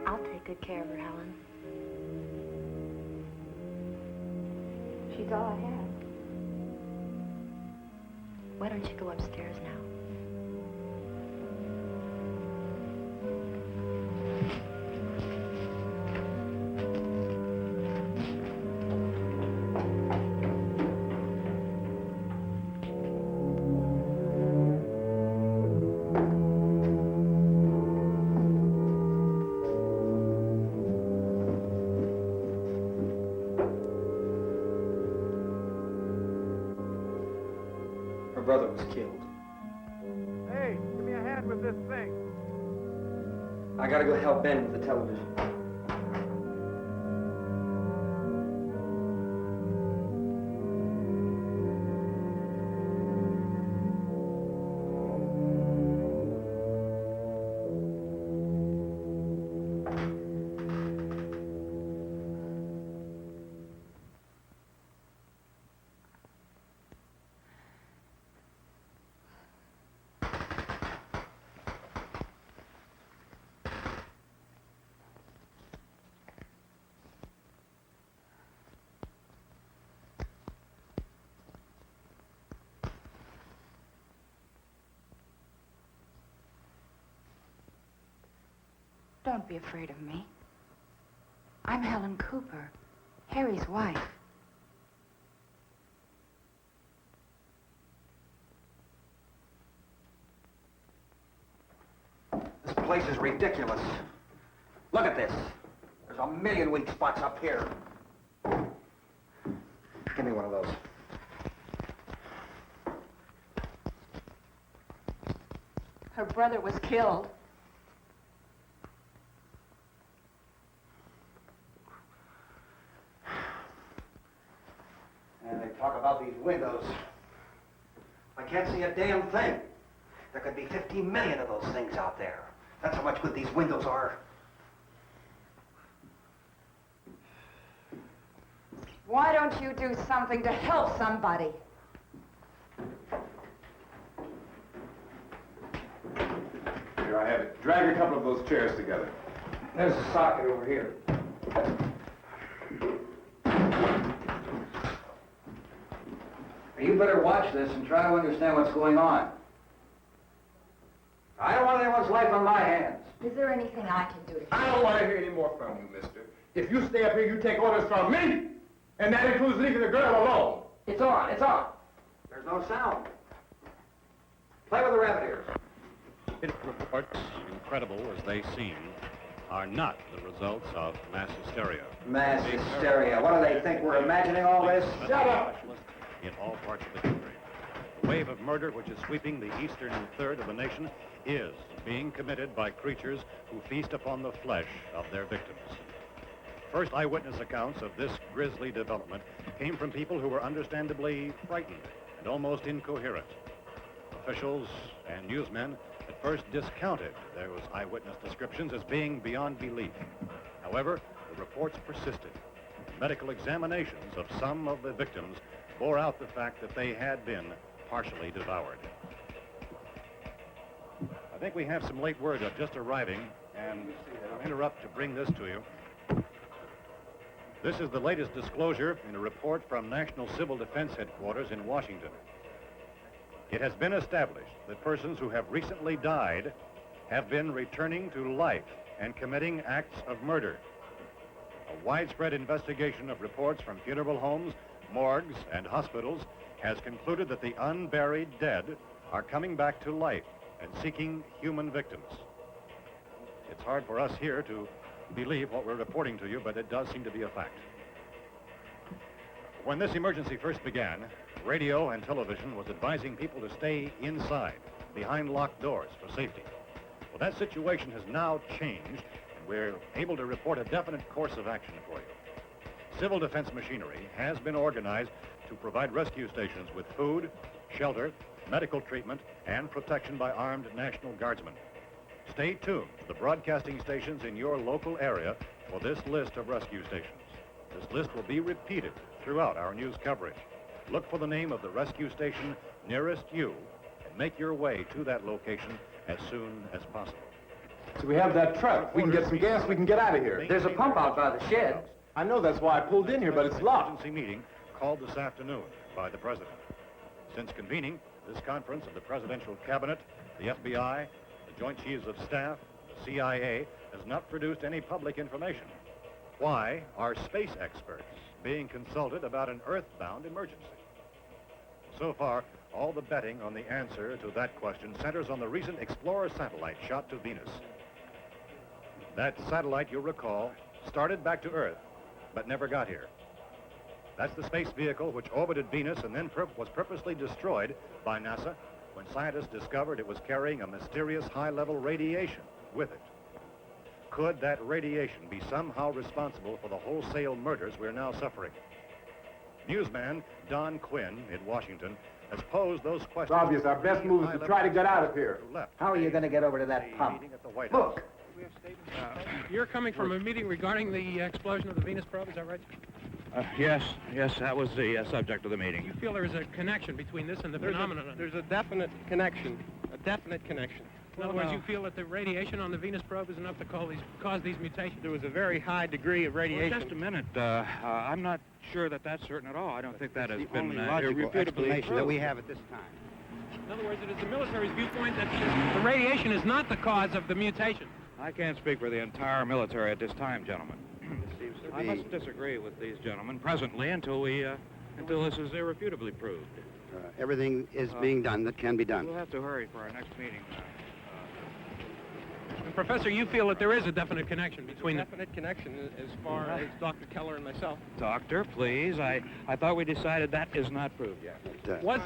I'll take good care of her, Helen. She's all I have. Why don't you go upstairs now? Her brother was killed. Hey, give me a hand with this thing. I gotta go help Ben with the television. Don't be afraid of me. I'm Helen Cooper, Harry's wife. This place is ridiculous. Look at this. There's a million weak spots up here. Give me one of those. Her brother was killed. And they talk about these windows. I can't see a damn thing. There could be 15 million of those things out there. That's how much good these windows are. Why don't you do something to help somebody? Here, I have it. Drag a couple of those chairs together. There's a socket over here. You better watch this and try to understand what's going on. I don't want anyone's life on my hands. Is there anything I can do to... I don't want to hear any more from you, mister. If you stay up here, you take orders from me, and that includes leaving the girl alone. It's on, it's on. There's no sound. Play with the rabbit ears. Reports, incredible as they seem, are not the results of mass hysteria. Mass hysteria. What do they think? We're imagining all this? Shut up! In all parts of the country. The wave of murder which is sweeping the eastern third of the nation is being committed by creatures who feast upon the flesh of their victims. First eyewitness accounts of this grisly development came from people who were understandably frightened and almost incoherent. Officials and newsmen at first discounted those eyewitness descriptions as being beyond belief. However, the reports persisted. Medical examinations of some of the victims bore out the fact that they had been partially devoured. I think we have some late word just arriving, and I'll interrupt to bring this to you. This is the latest disclosure in a report from National Civil Defense Headquarters in Washington. It has been established that persons who have recently died have been returning to life and committing acts of murder. A widespread investigation of reports from funeral homes, morgues, and hospitals has concluded that the unburied dead are coming back to life and seeking human victims. It's hard for us here to believe what we're reporting to you, but it does seem to be a fact. When this emergency first began, radio and television was advising people to stay inside, behind locked doors for safety. Well, that situation has now changed, and we're able to report a definite course of action for you. Civil defense machinery has been organized to provide rescue stations with food, shelter, medical treatment, and protection by armed National Guardsmen. Stay tuned to the broadcasting stations in your local area for this list of rescue stations. This list will be repeated throughout our news coverage. Look for the name of the rescue station nearest you and make your way to that location as soon as possible. So we have that truck. We can get some gas, we can get out of here. There's a pump out by the shed. I know, that's why I pulled in here, but it's locked. Emergency meeting called this afternoon by the President. Since convening this conference of the Presidential Cabinet, the FBI, the Joint Chiefs of Staff, the CIA, has not produced any public information. Why are space experts being consulted about an Earthbound emergency? So far, all the betting on the answer to that question centers on the recent Explorer satellite shot to Venus. That satellite, you'll recall, started back to Earth, but never got here. That's the space vehicle which orbited Venus and then was purposely destroyed by NASA when scientists discovered it was carrying a mysterious high-level radiation with it. Could that radiation be somehow responsible for the wholesale murders we're now suffering? Newsman Don Quinn in Washington has posed those questions. It's obvious our best move is to try to get out of here. How are you going to get over to that pump? Look. You're coming from a meeting regarding the explosion of the Venus probe, is that right? Yes, that was the subject of the meeting. You feel there is a connection between this and the phenomenon? There's a definite connection. In other words, you feel that the radiation on the Venus probe is enough to cause these mutations? There was a very high degree of radiation. Well, just a minute. I'm not sure that that's certain at all. I don't think that has been irrefutably explanation proved. that we have at this time. In other words, it is the military's viewpoint that the radiation is not the cause of the mutation. I can't speak for the entire military at this time, gentlemen. I must disagree with these gentlemen presently until this is irrefutably proved. Everything is being done that can be done. We'll have to hurry for our next meeting. And Professor, you feel that there is a definite connection between Definite connection as far as Dr. Keller and myself. Doctor, please. I thought we decided that is not proved yet. Was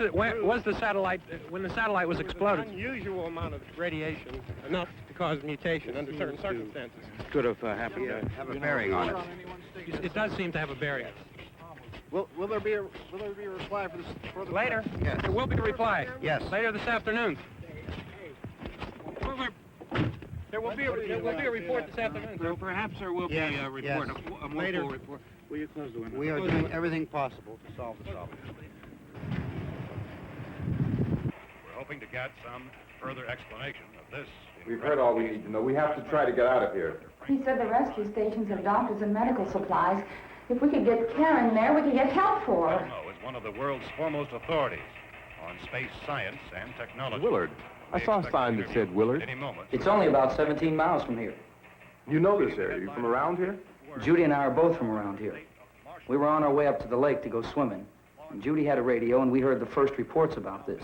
the satellite, when the satellite was exploded? An unusual amount of radiation, enough to cause mutation under certain circumstances. Could have happened. Have a bearing on it. It does seem to have a bearing. Will there be a reply for this? For the Later? Yes. There will be a reply. Yes. Later this afternoon. There will be a report this afternoon. Well, perhaps there will be a report, a more Later. full report. Will you close the window? We are doing everything possible to solve the problem. We're hoping to get some further explanation of this. We've heard all we need to know. We have to try to get out of here. He said the rescue stations have doctors and medical supplies. If we could get care in there, we could get help for her. Elmo is one of the world's foremost authorities on space science and technology. Willard. I saw a sign that said Willard. Any moment. It's only about 17 miles from here. You know this area. You from around here? Judy and I are both from around here. We were on our way up to the lake to go swimming. And Judy had a radio, and we heard the first reports about this.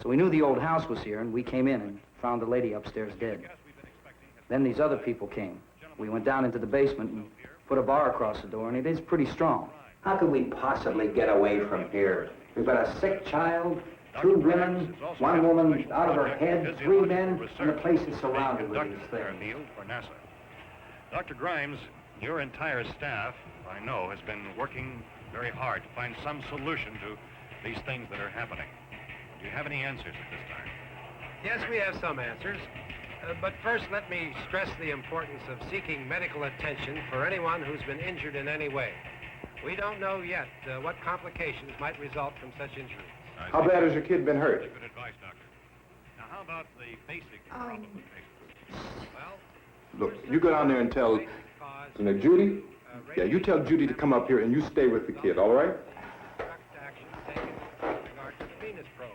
So we knew the old house was here, and we came in and found the lady upstairs dead. Then these other people came. We went down into the basement and put a bar across the door, and it is pretty strong. How could we possibly get away from here? We've got a sick child, 2 women, 1 woman out of her head, 3 men, and the place is surrounded with these things. Meal for NASA. Dr. Grimes, your entire staff, I know, has been working very hard to find some solution to these things that are happening. Do you have any answers at this time? Yes, we have some answers. But first, let me stress the importance of seeking medical attention for anyone who's been injured in any way. We don't know yet what complications might result from such injuries. How bad has your kid been hurt? Good advice, Doctor. Now, how about the basic problem of the patient? Look, you go down there and tell, Judy? Yeah, you tell Judy to come up here and you stay with the kid, all right? Action taken in regard to the Venus probe.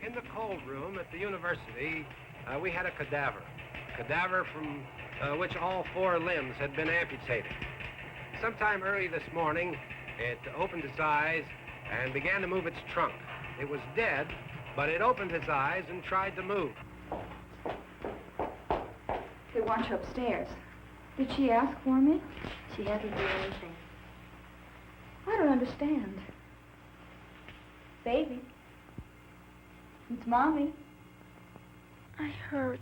In the cold room at the university, we had a cadaver from which all 4 limbs had been amputated. Sometime early this morning, it opened its eyes and began to move its trunk. It was dead, but it opened its eyes and tried to move. They want you upstairs. Did she ask for me? She hasn't done anything. I don't understand. Baby. It's Mommy. I heard.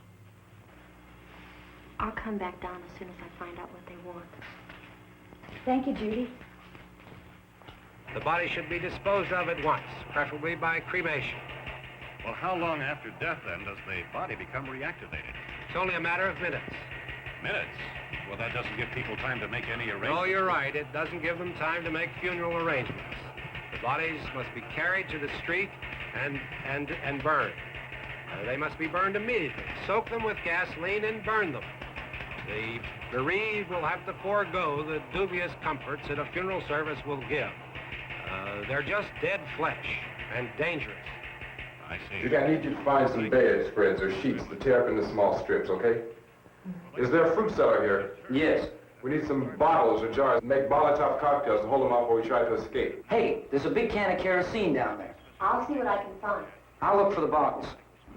I'll come back down as soon as I find out what they want. Thank you, Judy. The body should be disposed of at once, preferably by cremation. Well, how long after death, then, does the body become reactivated? It's only a matter of minutes. Minutes? Well, that doesn't give people time to make any arrangements. Oh, you're right. It doesn't give them time to make funeral arrangements. The bodies must be carried to the street and burned. They must be burned immediately. Soak them with gasoline and burn them. The bereaved will have to forego the dubious comforts that a funeral service will give. They're just dead flesh and dangerous. I see. Judy, I need you to find some bedspreads or sheets to tear up into small strips, okay? Is there a fruit cellar here? Yes. We need some bottles or jars to make Molotov cocktails to hold them off while we try to escape. Hey, there's a big can of kerosene down there. I'll see what I can find. I'll look for the bottles.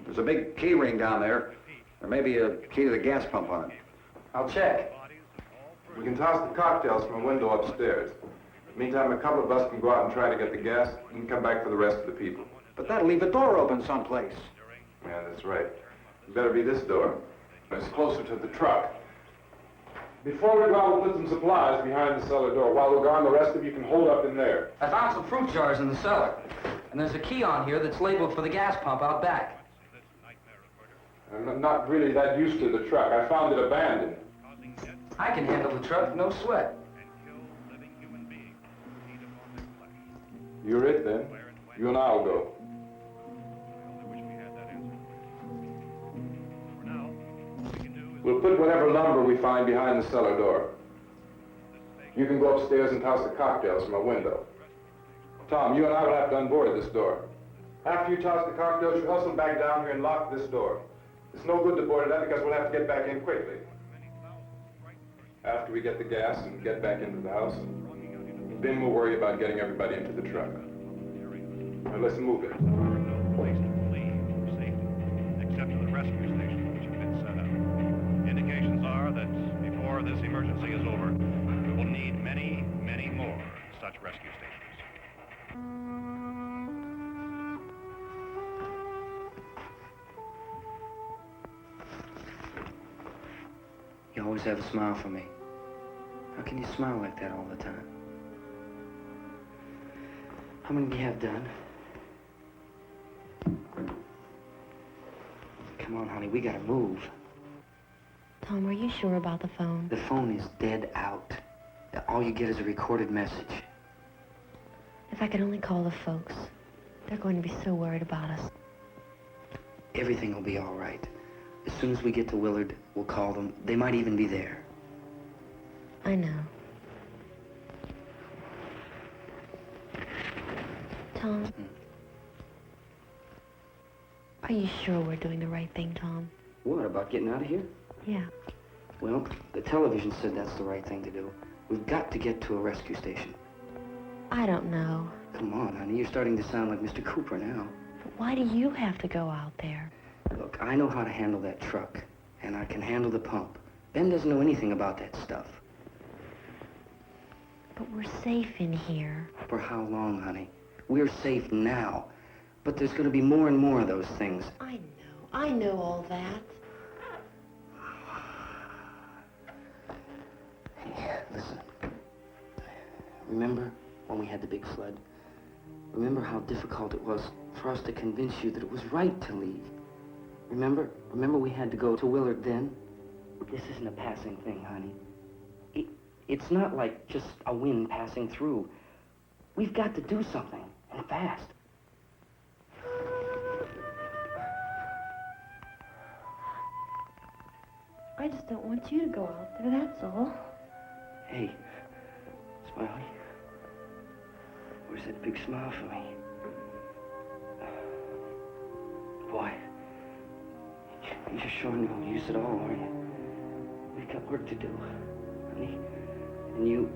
There's a big key ring down there. There may be a key to the gas pump on it. I'll check. We can toss the cocktails from a window upstairs. Meantime, a couple of us can go out and try to get the gas and come back for the rest of the people. But that'll leave a door open someplace. Yeah, that's right. It better be this door. It's closer to the truck. Before we go out, we'll put some supplies behind the cellar door. While we're gone, the rest of you can hold up in there. I found some fruit jars in the cellar. And there's a key on here that's labeled for the gas pump out back. I'm not really that used to the truck. I found it abandoned. I can handle the truck, no sweat. You're it, then. You and I'll go. We'll put whatever lumber we find behind the cellar door. You can go upstairs and toss the cocktails from a window. Tom, you and I will have to unboard this door. After you toss the cocktails, you hustle back down here and lock this door. It's no good to board it up because we'll have to get back in quickly. After we get the gas and get back into the house, then we'll worry about getting everybody into the truck. Now let's move it. No place to flee for safety, except to the rescue stations which have been set up. Indications are that before this emergency is over, we will need many, many more such rescue stations. You always have a smile for me. How can you smile like that all the time? How many do you have done? Come on, honey, we gotta move. Tom, are you sure about the phone? The phone is dead out. All you get is a recorded message. If I could only call the folks. They're going to be so worried about us. Everything will be all right. As soon as we get to Willard, we'll call them. They might even be there. I know. Tom? Are you sure we're doing the right thing, Tom? What, about getting out of here? Yeah. Well, the television said that's the right thing to do. We've got to get to a rescue station. I don't know. Come on, honey, you're starting to sound like Mr. Cooper now. But why do you have to go out there? Look, I know how to handle that truck, and I can handle the pump. Ben doesn't know anything about that stuff. But we're safe in here. For how long, honey? We're safe now. But there's going to be more and more of those things. I know all that. Hey, listen. Remember when we had the big flood? Remember how difficult it was for us to convince you that it was right to leave? Remember? Remember we had to go to Willard then? This isn't a passing thing, honey. It's not like just a wind passing through. We've got to do something, and fast. I just don't want you to go out there, that's all. Hey, Smiley. Where's that big smile for me? Boy, you're showing no use at all, are you? We've got work to do, honey. And you...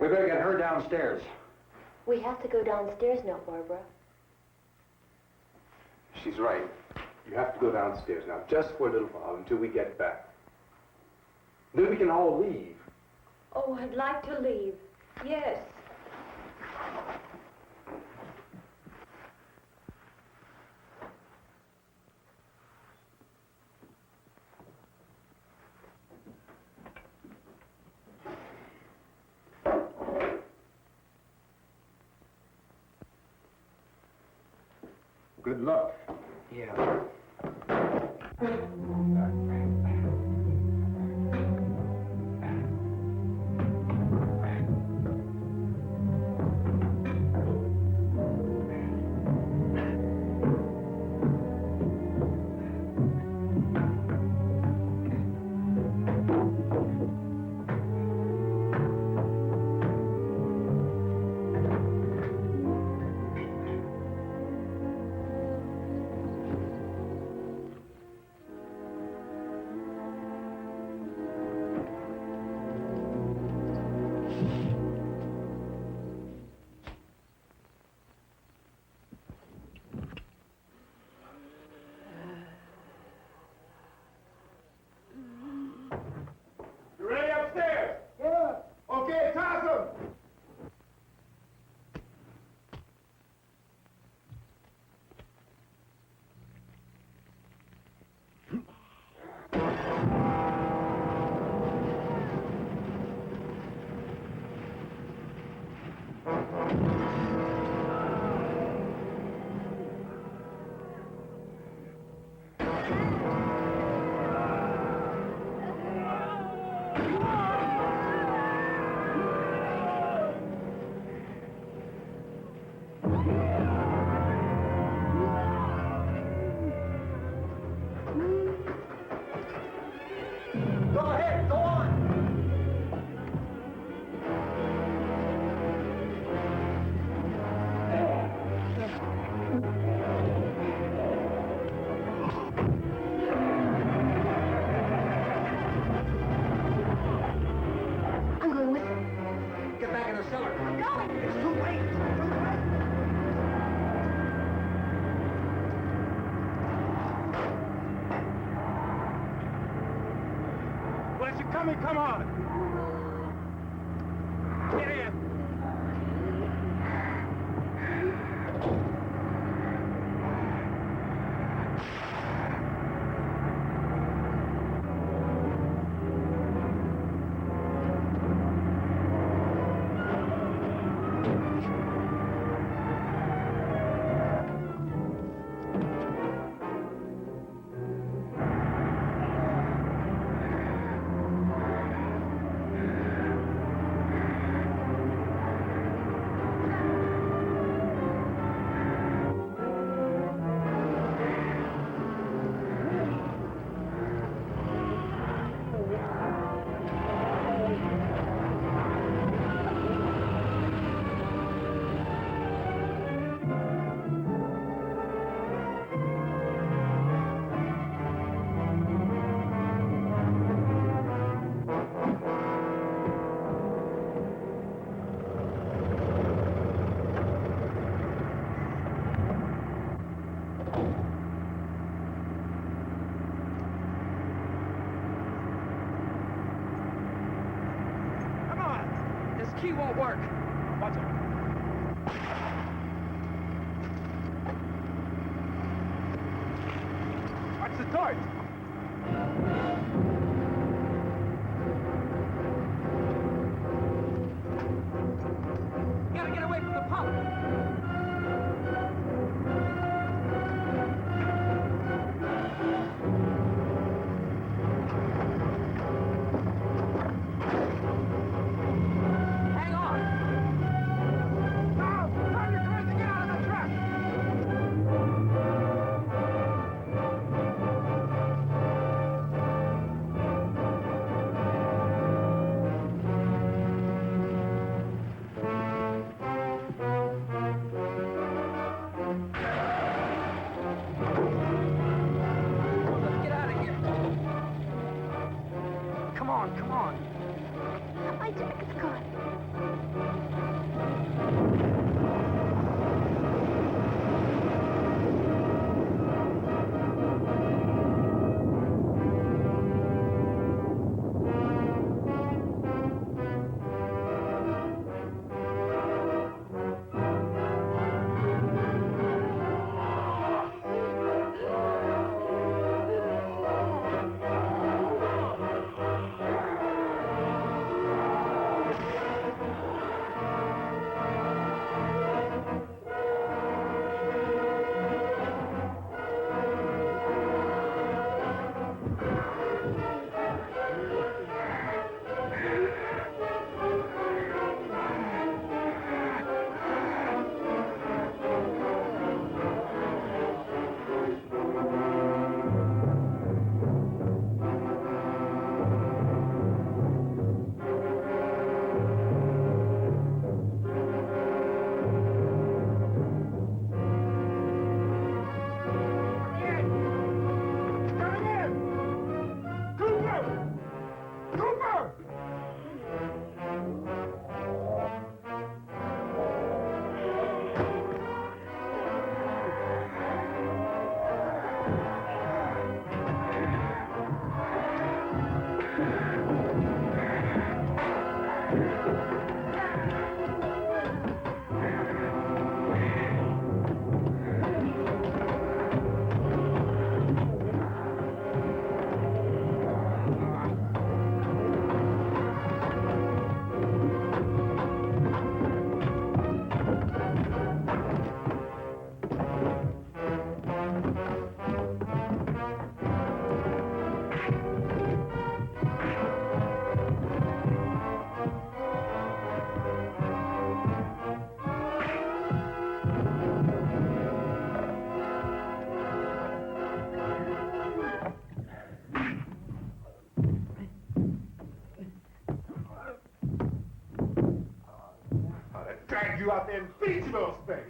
We better get her downstairs. We have to go downstairs now, Barbara. She's right. You have to go downstairs now, just for a little while, until we get back. Then we can all leave. Oh, I'd like to leave. Yes. Good luck. Yeah. You ready upstairs? Yeah. Okay, toss 'em. Go ahead, go on. I'm going with them. Get back in the cellar. I'm going. It's too late. Well, you're coming, come on. Get in. won't work. Watch it. Watch the torch. Gotta get away from the pump. Hang on. No! Turn your cars and get out of the truck! Let's get out of here. Come on, come on. My jacket's gone. Drag you out there and beat you those things.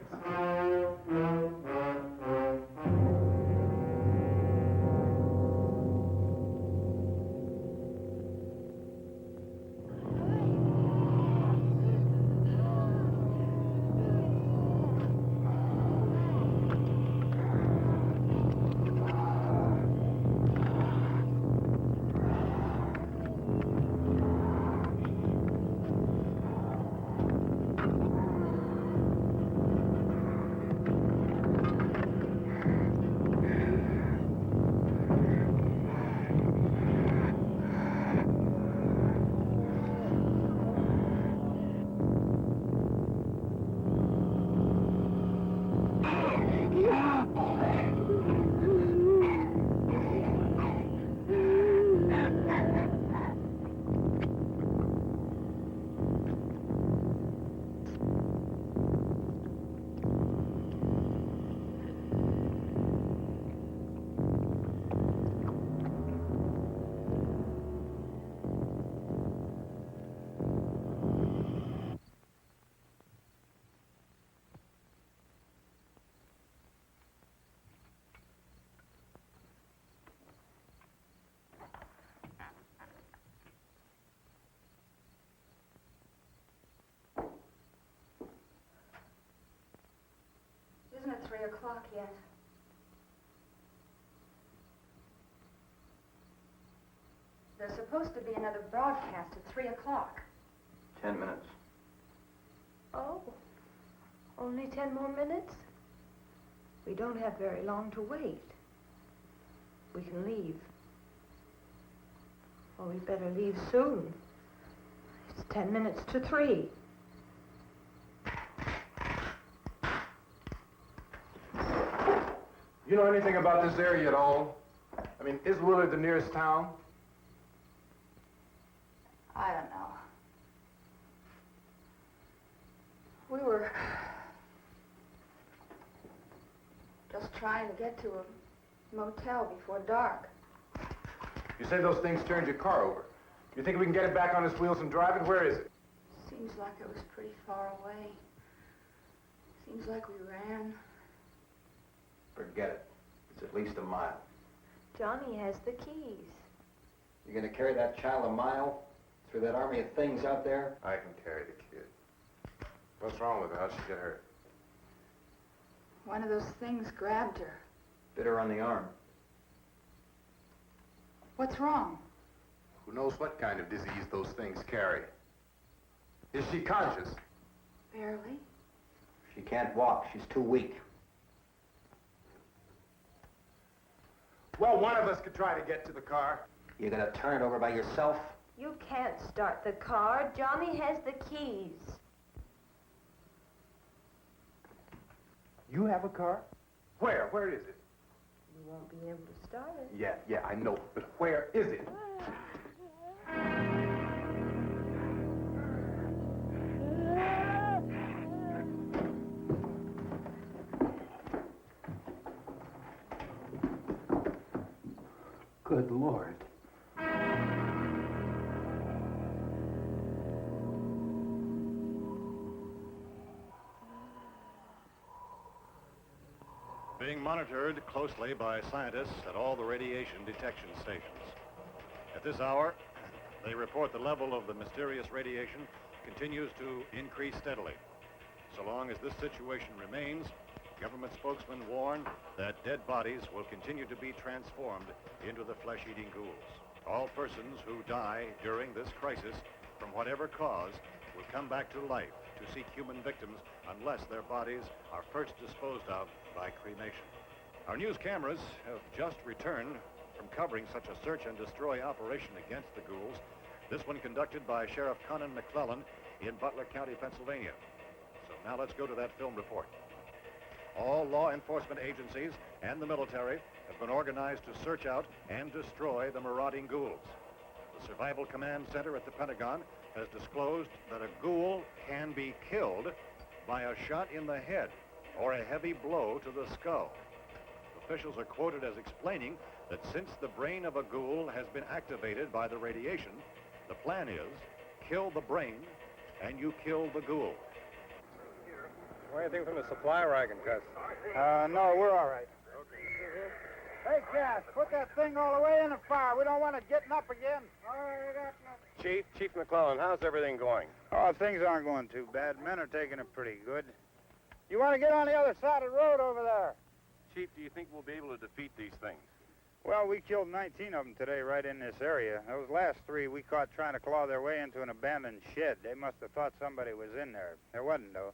Isn't it 3 o'clock yet? There's supposed to be another broadcast at 3 o'clock. 10 minutes. Oh, only 10 more minutes? We don't have very long to wait. We can leave. Well, we better leave soon. It's 10 minutes to 3. You know anything about this area at all? I mean, is Willard the nearest town? I don't know. We were just trying to get to a motel before dark. You say those things turned your car over. You think we can get it back on its wheels and drive it? Where is it? Seems like it was pretty far away. Seems like we ran. Forget it. It's at least a mile. Johnny has the keys. You're gonna carry that child a mile through that army of things out there? I can carry the kid. What's wrong with her? How'd she get hurt? One of those things grabbed her. Bit her on the arm. What's wrong? Who knows what kind of disease those things carry? Is she conscious? Barely. She can't walk. She's too weak. Well, one of us could try to get to the car. You're gonna turn it over by yourself? You can't start the car. Johnny has the keys. You have a car? Where? Where is it? You won't be able to start it. Yeah, I know. But where is it? Good Lord. Being monitored closely by scientists at all the radiation detection stations. At this hour, they report the level of the mysterious radiation continues to increase steadily. So long as this situation remains, government spokesmen warn that dead bodies will continue to be transformed into the flesh-eating ghouls. All persons who die during this crisis, from whatever cause, will come back to life to seek human victims unless their bodies are first disposed of by cremation. Our news cameras have just returned from covering such a search and destroy operation against the ghouls, this one conducted by Sheriff Conan McClellan in Butler County, Pennsylvania. So now let's go to that film report. All law enforcement agencies and the military have been organized to search out and destroy the marauding ghouls. The Survival Command Center at the Pentagon has disclosed that a ghoul can be killed by a shot in the head or a heavy blow to the skull. Officials are quoted as explaining that since the brain of a ghoul has been activated by the radiation, the plan is kill the brain and you kill the ghoul. Anything from the supply wagon, Cuz? No, we're all right. Hey, Cass, put that thing all the way in the fire. We don't want it getting up again. All right, Chief McClellan, how's everything going? Oh, things aren't going too bad. Men are taking it pretty good. You want to get on the other side of the road over there? Chief, do you think we'll be able to defeat these things? Well, we killed 19 of them today right in this area. Those last 3 we caught trying to claw their way into an abandoned shed. They must have thought somebody was in there. There wasn't, though.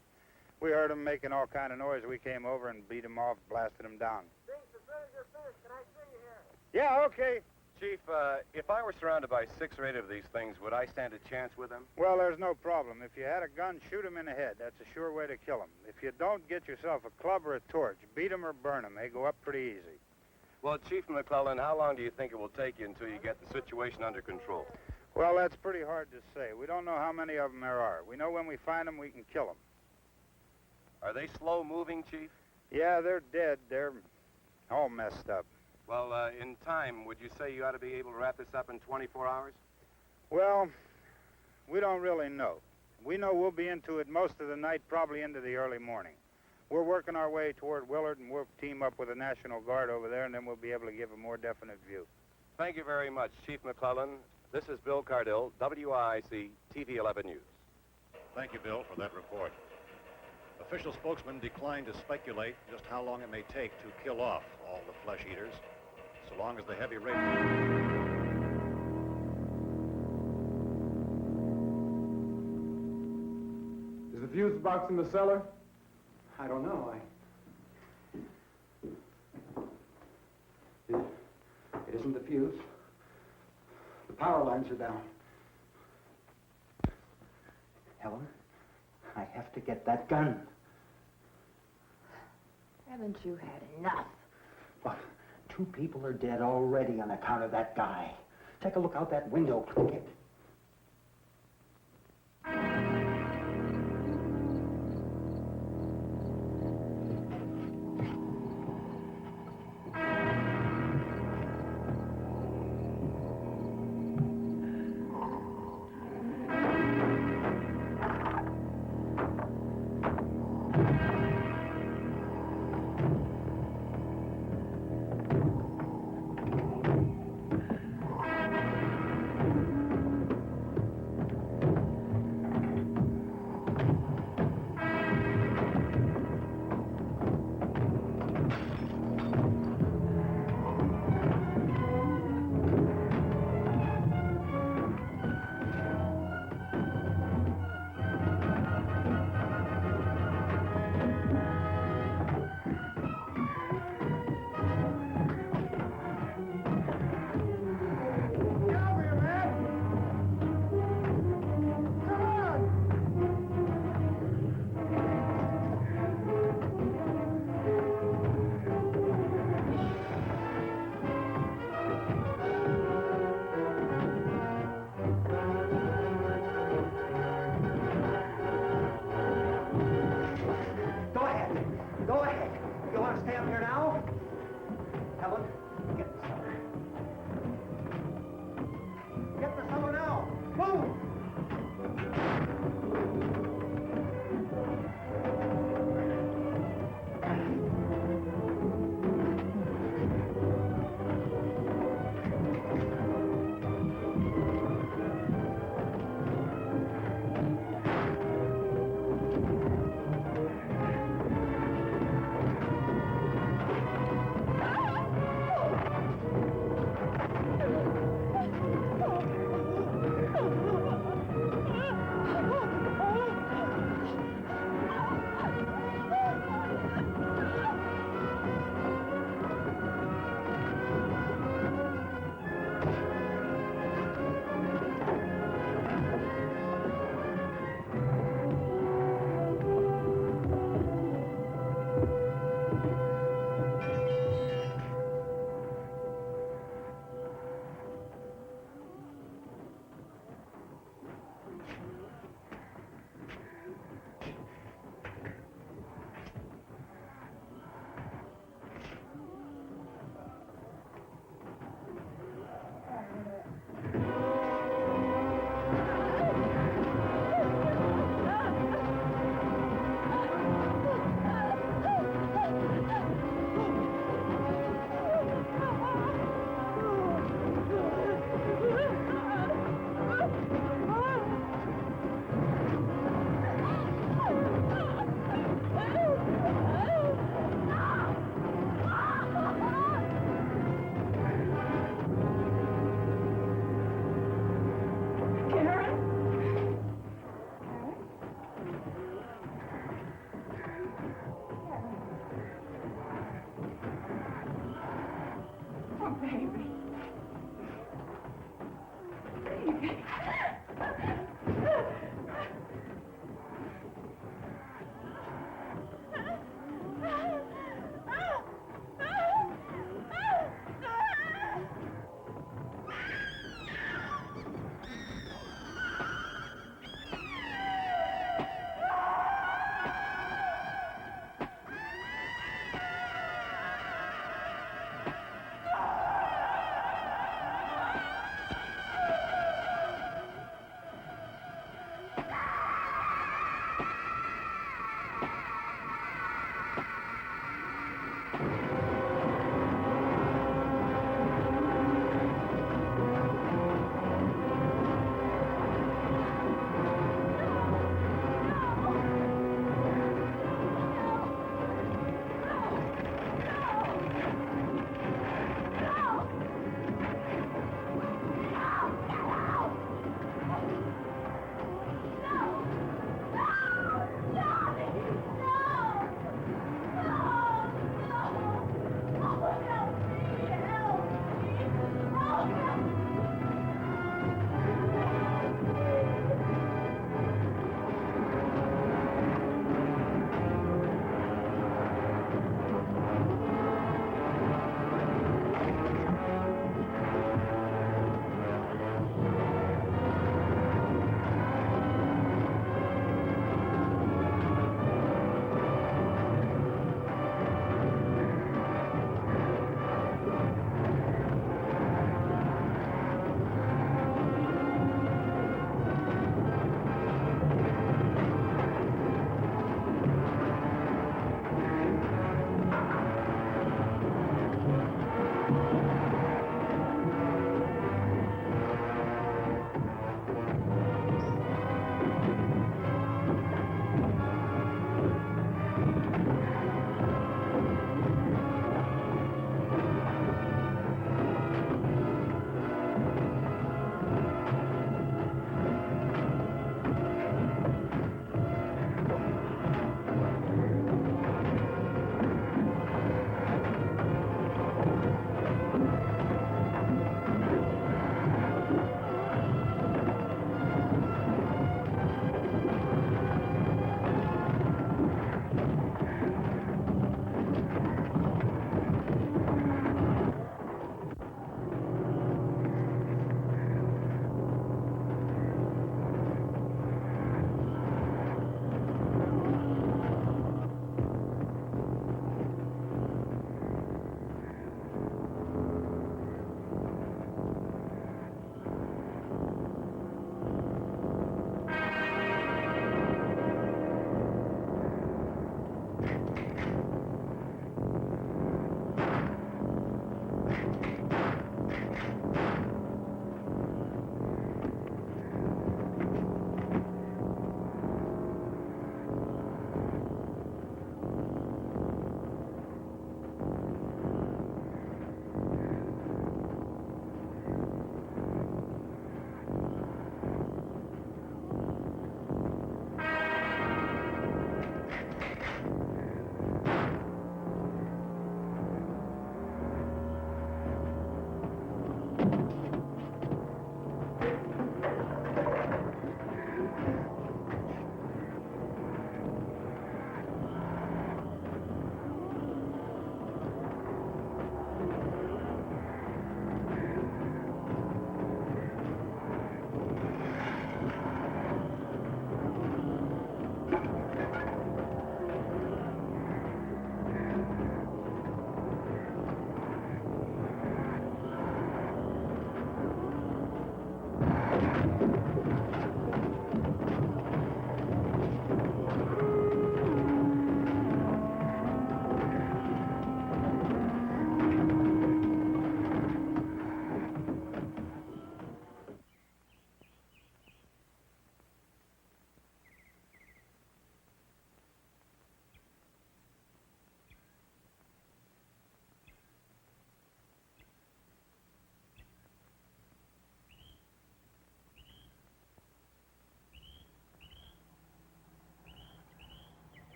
We heard them making all kind of noise. We came over and beat them off, blasted them down. Can I see you here? Yeah, okay. Chief, if I were surrounded by 6 or 8 of these things, would I stand a chance with them? Well, there's no problem. If you had a gun, shoot them in the head. That's a sure way to kill them. If you don't, get yourself a club or a torch. Beat them or burn them. They go up pretty easy. Well, Chief McClellan, how long do you think it will take you until you get the situation under control? Well, that's pretty hard to say. We don't know how many of them there are. We know when we find them, we can kill them. Are they slow-moving, Chief? Yeah, they're dead. They're all messed up. Well, in time, would you say you ought to be able to wrap this up in 24 hours? Well, we don't really know. We know we'll be into it most of the night, probably into the early morning. We're working our way toward Willard, and we'll team up with the National Guard over there, and then we'll be able to give a more definite view. Thank you very much, Chief McClellan. This is Bill Cardill, WIC TV 11 News. Thank you, Bill, for that report. Official spokesmen declined to speculate just how long it may take to kill off all the flesh eaters, so long as the heavy radiation... Is the fuse box in the cellar? I don't know. It isn't the fuse. The power lines are down. Helen, I have to get that gun. Haven't you had enough? But 2 people are dead already on account of that guy. Take a look out that window, Plunkett. Go ahead. You want to stay up here now? Helen, get the cellar. Get the cellar now. Move!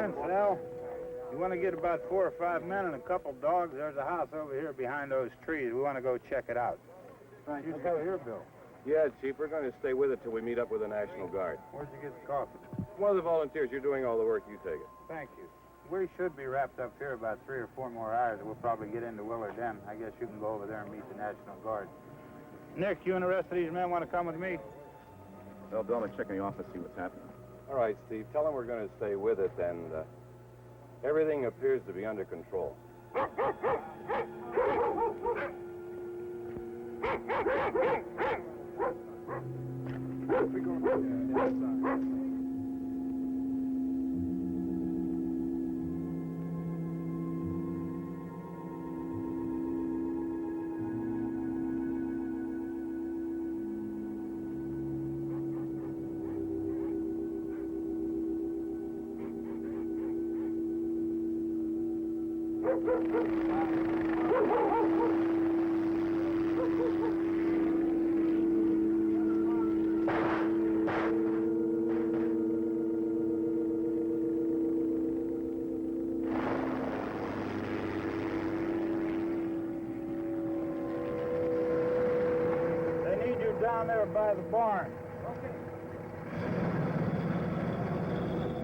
Vince, Al, you want to get about 4 or 5 men and a couple dogs? There's a house over here behind those trees. We want to go check it out. Right, you go here, Bill. Yeah, Chief, we're going to stay with it till we meet up with the National Guard. Where'd you get the coffee? One of the volunteers, you're doing all the work, you take it. Thank you. We should be wrapped up here about 3 or 4 more hours. We'll probably get into Willard then. I guess you can go over there and meet the National Guard. Nick, you and the rest of these men want to come with me? Well, Bill, check in the office, see what's happening. All right, Steve, tell them we're going to stay with it, and everything appears to be under control. They need you down there by the barn. Okay.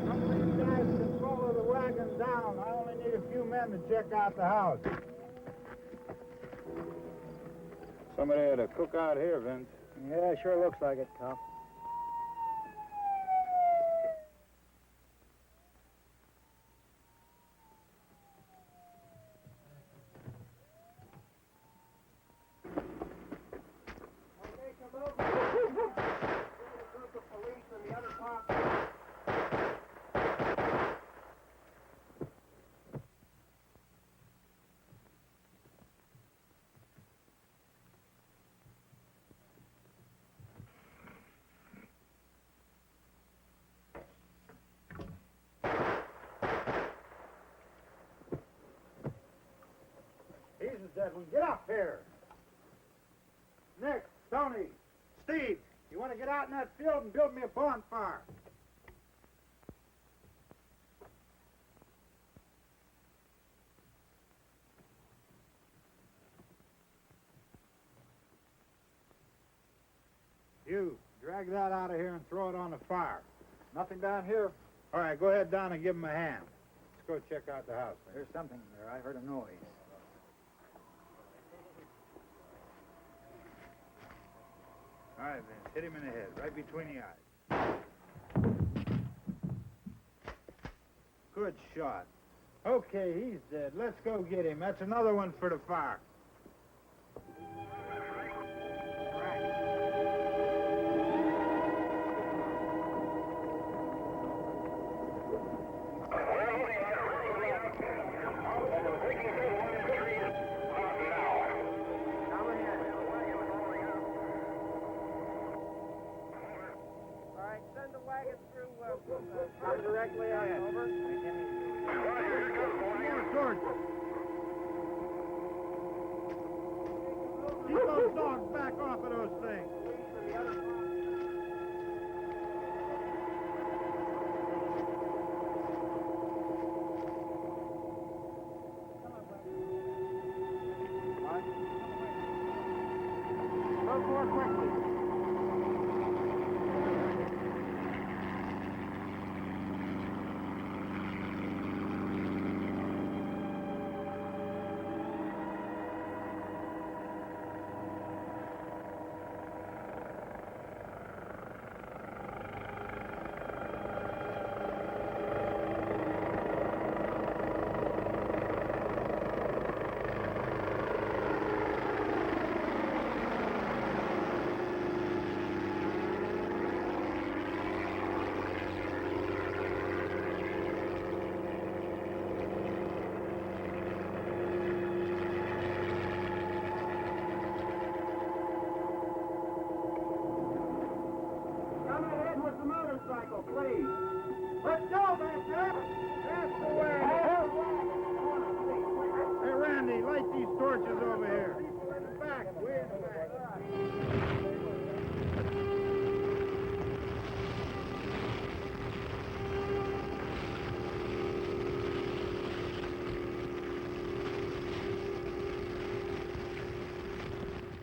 Some of these guys can follow the wagon down. I only need a few men to check out the house. Somebody had a cookout here, Vince. Yeah, sure looks like it, Cop. Edwin, get up here. Nick, Tony, Steve, you want to get out in that field and build me a bonfire? You, drag that out of here and throw it on the fire. Nothing down here? All right, go ahead down and give him a hand. Let's go check out the house. There's something there. I heard a noise. All right, Vince, hit him in the head, right between the eyes. Good shot. Okay, he's dead. Let's go get him. That's another one for the fire. Directly ahead. Over. More torches. Keep those dogs back off of those things. Go more quickly. Please. Let's go, Master. That's the way. Hey, Randy, light these torches over here.